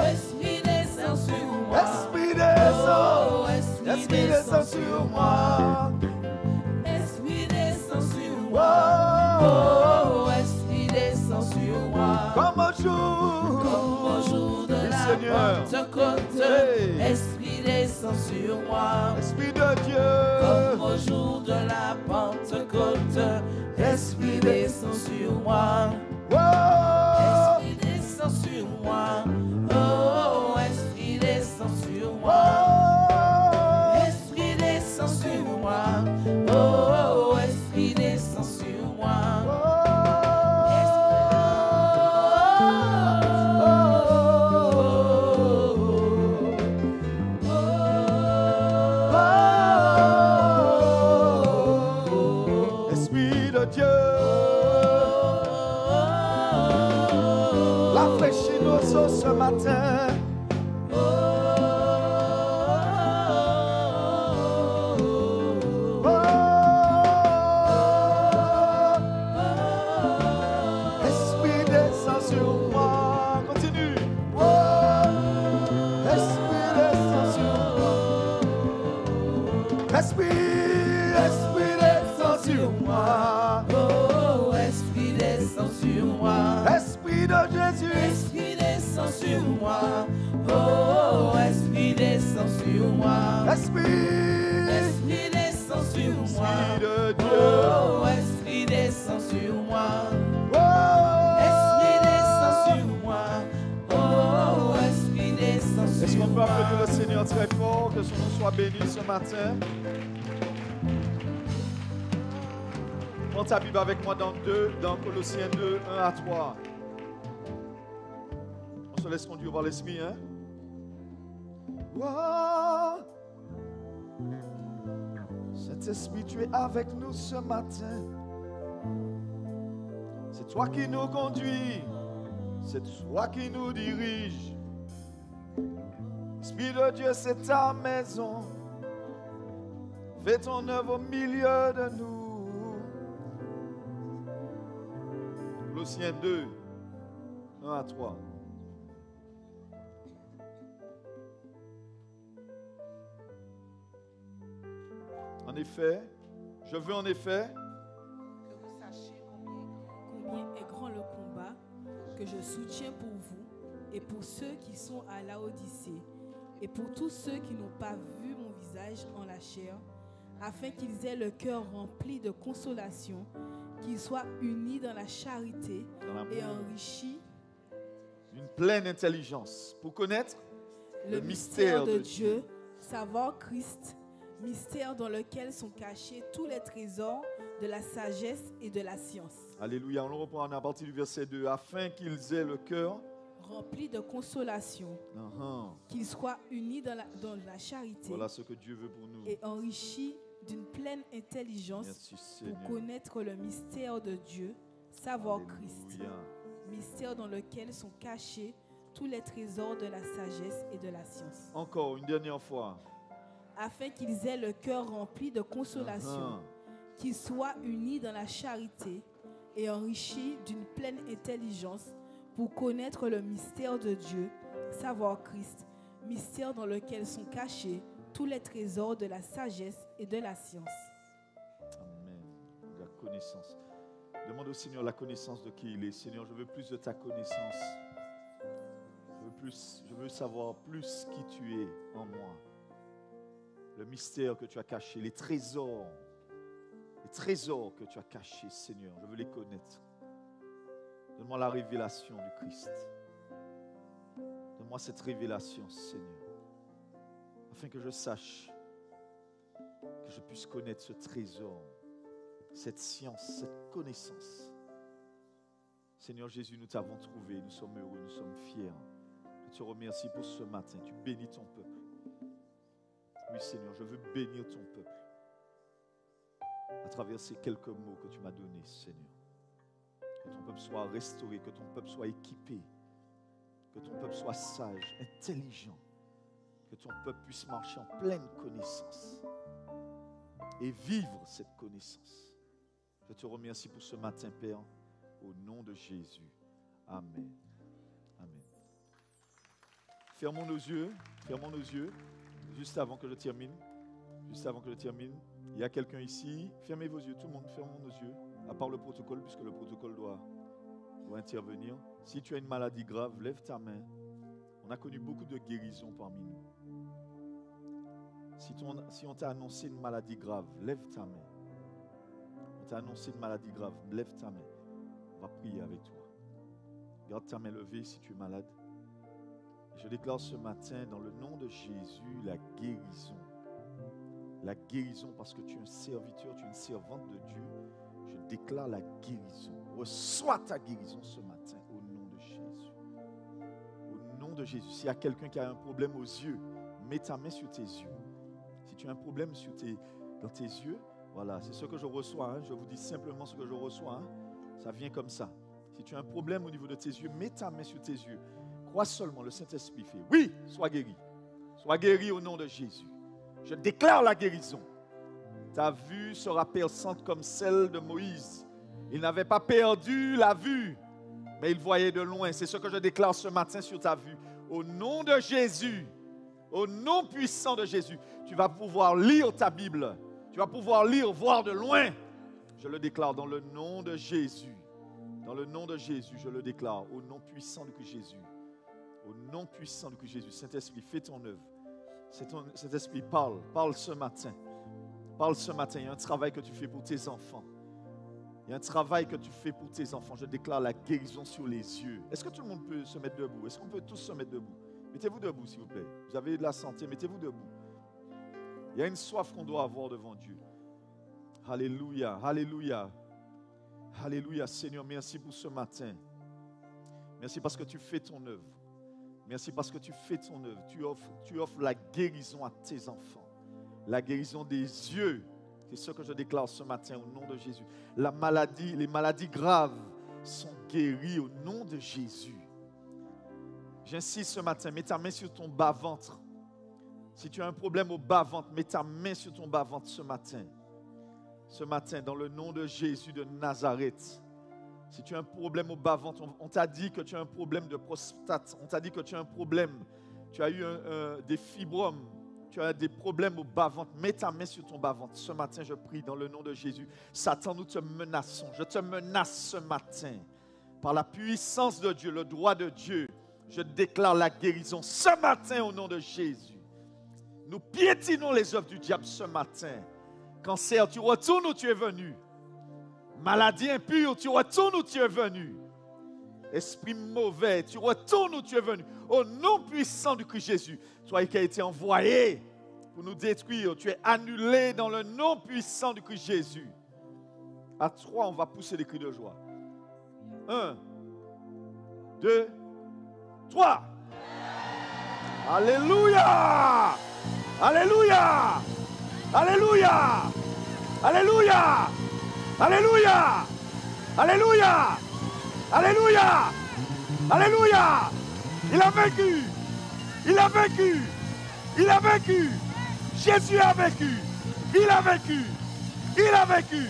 Speaker 3: Esprit descend sur moi.
Speaker 1: Esprit descend.
Speaker 3: Oh,
Speaker 1: Esprit descend sur moi.
Speaker 3: Esprit descend sur moi.
Speaker 1: Oh,
Speaker 3: Oh, Esprit descend sur moi.
Speaker 1: comme au jour
Speaker 3: de la
Speaker 1: Seigneur.
Speaker 3: Pentecôte,
Speaker 1: Hey.
Speaker 3: Esprit descend sur moi.
Speaker 1: Esprit de Dieu.
Speaker 3: Comme au jour de la Pentecôte, Esprit descend sur moi.
Speaker 1: Oh,
Speaker 3: Esprit descend sur moi. Oh, Esprit descend sur moi.
Speaker 1: oh.
Speaker 3: Esprit descend sur moi. Oh, Esprit descend sur moi.
Speaker 1: Esprit de Dieu, rafraîchis nos os ce matin. Esprit descend sur moi. Continue.
Speaker 3: sur moi. Oh, Esprit descend sur moi. Esprit descend sur moi. Oh, Esprit descend sur moi. Esprit descend sur moi. Oh, Esprit descend sur moi.
Speaker 1: Est-ce qu'on peut applaudir le Seigneur très fort, que son nom soit béni ce matin? Prends ta Bible avec moi dans Colossiens 2, 1 à 3. On se laisse conduire par l'Esprit, hein? Wow. Saint-Esprit, tu es avec nous ce matin. C'est toi qui nous conduis. C'est toi qui nous dirige. Esprit de Dieu, c'est ta maison. Fais ton œuvre au milieu de nous. Colossiens 2, 1 à 3. En effet, je veux en effet
Speaker 3: que vous sachiez
Speaker 2: combien est grand le combat que je soutiens pour vous et pour ceux qui sont à Laodicée et pour tous ceux qui n'ont pas vu mon visage en la chair, afin qu'ils aient le cœur rempli de consolation, qu'ils soient unis dans la charité et enrichis
Speaker 1: d'une pleine intelligence pour connaître
Speaker 2: le mystère de Dieu, savoir Christ, mystère dans lequel sont cachés tous les trésors de la sagesse et de la science.
Speaker 1: Alléluia, on le reprend à partir du verset 2. Afin qu'ils aient le cœur
Speaker 2: rempli de consolation, qu'ils soient unis dans la charité.
Speaker 1: Voilà ce que Dieu veut pour nous.
Speaker 2: Et enrichis d'une pleine intelligence.
Speaker 1: Merci,
Speaker 2: pour connaître le mystère de Dieu, savoir Christ, mystère dans lequel sont cachés tous les trésors de la sagesse et de la science.
Speaker 1: Encore une dernière fois.
Speaker 2: Afin qu'ils aient le cœur rempli de consolation, qu'ils soient unis dans la charité et enrichis d'une pleine intelligence pour connaître le mystère de Dieu, savoir Christ, mystère dans lequel sont cachés tous les trésors de la sagesse et de la science.
Speaker 1: Amen. La connaissance. Demande au Seigneur la connaissance de qui il est. Seigneur, je veux plus de ta connaissance. Je veux savoir plus qui tu es en moi. Le mystère que tu as caché, les trésors que tu as cachés, Seigneur, je veux les connaître. Donne-moi la révélation du Christ. Donne-moi cette révélation, Seigneur, afin que je sache, que je puisse connaître ce trésor, cette science, cette connaissance. Seigneur Jésus, nous t'avons trouvé, nous sommes heureux, nous sommes fiers. Je te remercie pour ce matin. Tu bénis ton peuple. Oui, Seigneur, je veux bénir ton peuple à travers ces quelques mots que tu m'as donnés, Seigneur. Que ton peuple soit restauré, que ton peuple soit équipé, que ton peuple soit sage, intelligent, que ton peuple puisse marcher en pleine connaissance et vivre cette connaissance. Je te remercie pour ce matin, Père, au nom de Jésus. Amen. Amen. Fermons nos yeux, juste avant que je termine. Il y a quelqu'un ici. Fermez vos yeux, tout le monde, fermons nos yeux. À part le protocole, puisque le protocole doit intervenir. Si tu as une maladie grave, lève ta main. On a connu beaucoup de guérisons parmi nous. Si on t'a annoncé une maladie grave, lève ta main. On t'a annoncé une maladie grave, lève ta main. On va prier avec toi. Garde ta main levée si tu es malade. Je déclare ce matin, dans le nom de Jésus, la guérison. La guérison, parce que tu es un serviteur, tu es une servante de Dieu. Je déclare la guérison. Reçois ta guérison ce matin au nom de Jésus. Au nom de Jésus. S'il y a quelqu'un qui a un problème aux yeux, mets ta main sur tes yeux. Si tu as un problème dans tes yeux, voilà, c'est ce que je reçois. Hein. Je vous dis simplement ce que je reçois. Hein. Ça vient comme ça. Si tu as un problème au niveau de tes yeux, mets ta main sur tes yeux. Crois seulement, le Saint-Esprit fait. Oui, sois guéri. Sois guéri au nom de Jésus. Je déclare la guérison. Ta vue sera perçante comme celle de Moïse. Il n'avait pas perdu la vue, mais il voyait de loin. C'est ce que je déclare ce matin sur ta vue. Au nom de Jésus, au nom puissant de Jésus, tu vas pouvoir lire ta Bible. Tu vas pouvoir lire, voir de loin. Je le déclare dans le nom de Jésus. Dans le nom de Jésus, je le déclare. Au nom puissant de Jésus. Au nom puissant de Christ Jésus. Saint-Esprit, fais ton œuvre. Saint-Esprit, parle ce matin. Parle ce matin. Il y a un travail que tu fais pour tes enfants. Il y a un travail que tu fais pour tes enfants. Je déclare la guérison sur les yeux. Est-ce que tout le monde peut se mettre debout? Est-ce qu'on peut tous se mettre debout? Mettez-vous debout, s'il vous plaît. Vous avez de la santé, mettez-vous debout. Il y a une soif qu'on doit avoir devant Dieu. Alléluia, alléluia. Alléluia, Seigneur, merci pour ce matin. Merci parce que tu fais ton œuvre. Merci parce que tu fais ton œuvre. Tu offres la guérison à tes enfants. La guérison des yeux. C'est ce que je déclare ce matin au nom de Jésus. Les maladies graves sont guéries au nom de Jésus. J'insiste ce matin, mets ta main sur ton bas-ventre. Si tu as un problème au bas-ventre, mets ta main sur ton bas-ventre ce matin. Ce matin, dans le nom de Jésus de Nazareth. Si tu as un problème au bas-ventre, on t'a dit que tu as un problème de prostate. On t'a dit que tu as un problème. Tu as eu des fibromes. Tu as des problèmes au bas-ventre. Mets ta main sur ton bas-ventre. Ce matin, je prie dans le nom de Jésus. Satan, nous te menaçons. Je te menace ce matin. Par la puissance de Dieu, le droit de Dieu, je déclare la guérison ce matin au nom de Jésus. Nous piétinons les œuvres du diable ce matin. Cancer, tu retournes où tu es venu. Maladie impure, tu retournes où tu es venu. Esprit mauvais, tu retournes où tu es venu. Au nom puissant du Christ Jésus, toi qui as été envoyé pour nous détruire, tu es annulé dans le nom puissant du Christ Jésus. À 3, on va pousser des cris de joie. 1, 2, 3. Alléluia! Alléluia! Alléluia! Alléluia! Alléluia! Alléluia! Alléluia! Alléluia! Il a vaincu! Il a vaincu! Il a vaincu! Jésus a vaincu! Il a vaincu! Il a vaincu!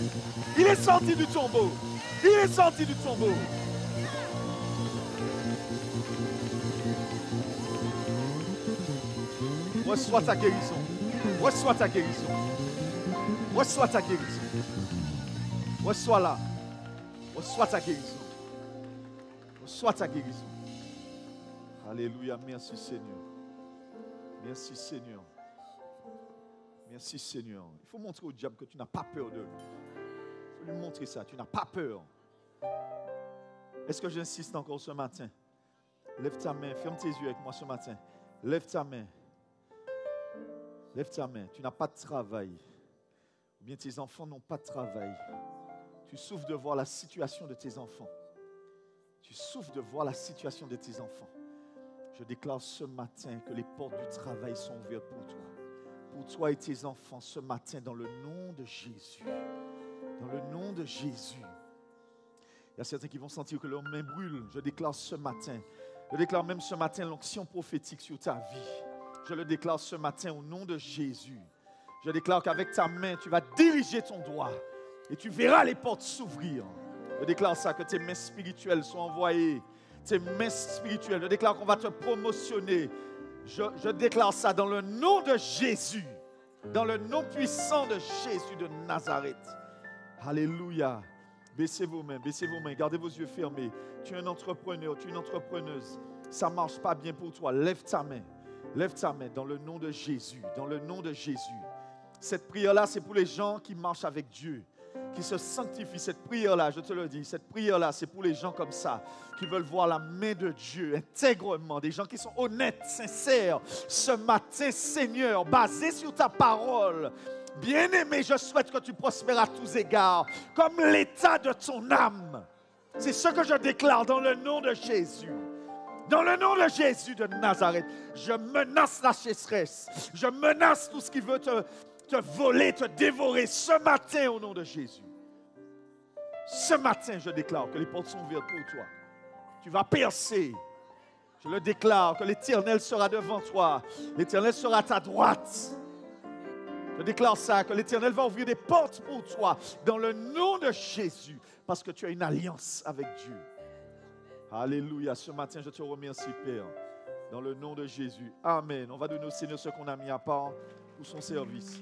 Speaker 1: Il est sorti du tombeau! Il est sorti du tombeau! Reçois ta guérison! Reçois ta guérison! Reçois ta guérison! Reçois-la! Reçois ta guérison! Reçois ta guérison! Alléluia! Merci Seigneur! Merci Seigneur! Merci Seigneur! Il faut montrer au diable que tu n'as pas peur de lui. Il faut lui montrer ça. Tu n'as pas peur. Est-ce que j'insiste encore ce matin? Lève ta main. Ferme tes yeux avec moi ce matin. Lève ta main. Lève ta main. Tu n'as pas de travail. Ou bien tes enfants n'ont pas de travail. Tu souffres de voir la situation de tes enfants. Tu souffres de voir la situation de tes enfants. Je déclare ce matin que les portes du travail sont ouvertes pour toi. Pour toi et tes enfants ce matin dans le nom de Jésus. Dans le nom de Jésus. Il y a certains qui vont sentir que leurs mains brûlent. Je déclare ce matin. Je déclare même ce matin l'onction prophétique sur ta vie. Je le déclare ce matin au nom de Jésus. Je déclare qu'avec ta main, tu vas diriger ton doigt. Et tu verras les portes s'ouvrir. Je déclare ça, que tes mains spirituelles sont envoyées. Tes mains spirituelles. Je déclare qu'on va te promotionner. Je déclare ça dans le nom de Jésus. Dans le nom puissant de Jésus de Nazareth. Alléluia. Baissez vos mains, gardez vos yeux fermés. Tu es un entrepreneur, tu es une entrepreneuse. Ça ne marche pas bien pour toi. Lève ta main dans le nom de Jésus. Dans le nom de Jésus. Cette prière-là, c'est pour les gens qui marchent avec Dieu, qui se sanctifient. Cette prière-là, je te le dis, cette prière-là, c'est pour les gens comme ça, qui veulent voir la main de Dieu intègrement, des gens qui sont honnêtes, sincères. Ce matin, Seigneur, basé sur ta parole, bien-aimé, je souhaite que tu prospères à tous égards, comme l'état de ton âme. C'est ce que je déclare dans le nom de Jésus. Dans le nom de Jésus de Nazareth, je menace la sécheresse. Je menace tout ce qui veut te voler, te dévorer ce matin au nom de Jésus. Ce matin, je déclare que les portes sont ouvertes pour toi. Tu vas percer. Je le déclare que l'Éternel sera devant toi. L'Éternel sera à ta droite. Je déclare ça, que l'Éternel va ouvrir des portes pour toi dans le nom de Jésus, parce que tu as une alliance avec Dieu. Alléluia. Ce matin, je te remercie, Père, dans le nom de Jésus. Amen. On va donner au Seigneur ce qu'on a mis à part pour son service.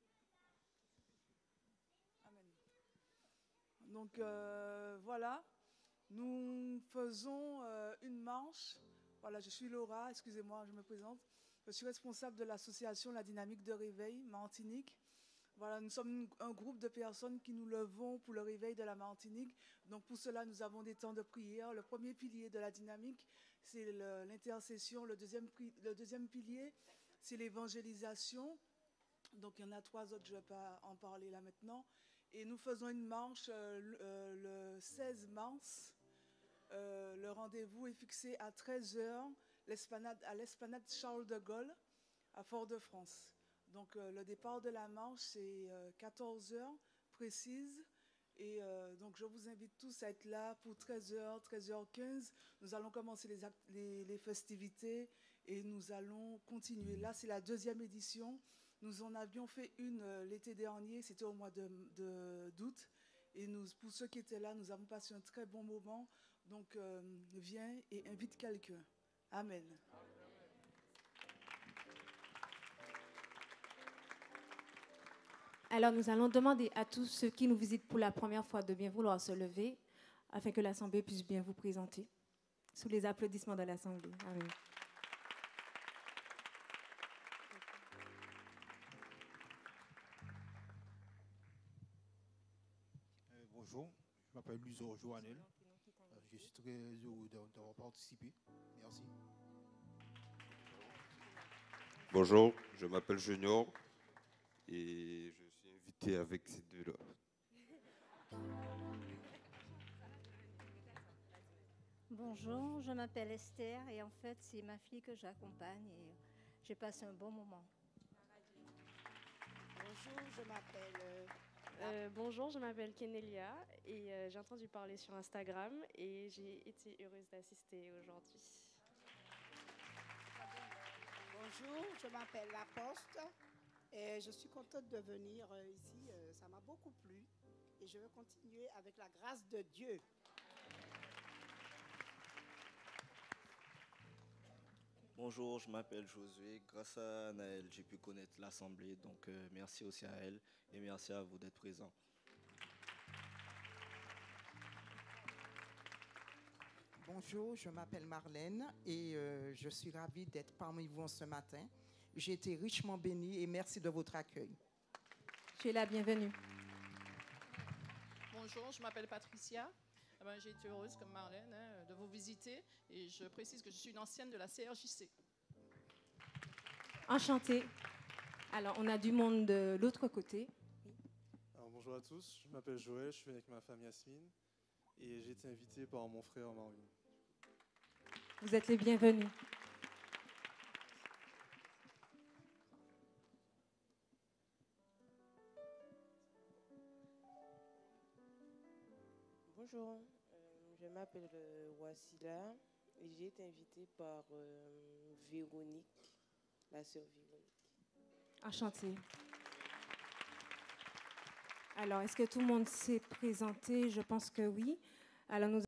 Speaker 3: Donc voilà, nous faisons une marche. Voilà, je suis Laura, excusez-moi, je me présente. Je suis responsable de l'association La Dynamique de Réveil Martinique. Voilà, nous sommes un groupe de personnes qui nous levons pour le réveil de la Martinique. Donc pour cela, nous avons des temps de prière. Le premier pilier de la dynamique, c'est l'intercession. Le deuxième pilier, c'est l'évangélisation. Donc il y en a 3 autres, je ne vais pas en parler là maintenant. Et nous faisons une marche le 16 mars. Le rendez-vous est fixé à 13h à l'esplanade Charles de Gaulle à Fort-de-France. Donc le départ de la marche, c'est 14h précise. Et donc je vous invite tous à être là pour 13h, 13h15. Nous allons commencer les festivités et nous allons continuer. Là, c'est la 2e édition. Nous en avions fait une l'été dernier, c'était au mois d'août. Et pour ceux qui étaient là, nous avons passé un très bon moment. Donc viens et invite quelqu'un. Amen.
Speaker 5: Alors nous allons demander à tous ceux qui nous visitent pour la première fois de bien vouloir se lever afin que l'Assemblée puisse bien vous présenter. Sous les applaudissements de l'Assemblée. Amen.
Speaker 6: Bonjour, je m'appelle Luzo Joannel. Je suis très heureux d'avoir participé. Merci.
Speaker 7: Bonjour, je m'appelle Junior et je suis invité avec ces deux-là.
Speaker 8: Bonjour, je m'appelle Esther et en fait c'est ma fille que j'accompagne et j'ai passé un bon moment.
Speaker 9: Bonjour, je m'appelle Kenelia et j'ai entendu parler sur Instagram et j'ai été heureuse d'assister aujourd'hui.
Speaker 10: Bonjour, je m'appelle La Poste et je suis contente de venir ici. Ça m'a beaucoup plu et je veux continuer avec la grâce de Dieu.
Speaker 11: Bonjour, je m'appelle Josué. Grâce à Naël, j'ai pu connaître l'Assemblée. Donc, merci aussi à elle et merci à vous d'être présents.
Speaker 12: Bonjour, je m'appelle Marlène et je suis ravie d'être parmi vous ce matin. J'ai été richement bénie et merci de votre accueil.
Speaker 5: Tu es la bienvenue.
Speaker 13: Bonjour, je m'appelle Patricia. J'ai été heureuse, comme Marlène, de vous visiter et je précise que je suis une ancienne de la CRJC.
Speaker 5: Enchantée. Alors, on a du monde de l'autre côté.
Speaker 14: Alors, bonjour à tous, je m'appelle Joël, je suis avec ma femme Yasmine et j'ai été invité par mon frère Marvin.
Speaker 5: Vous êtes les bienvenus.
Speaker 15: Bonjour, je m'appelle Wassila et j'ai été invitée par Véronique, la sœur Véronique.
Speaker 5: Enchantée. Alors, est-ce que tout le monde s'est présenté? Je pense que oui. Alors, nous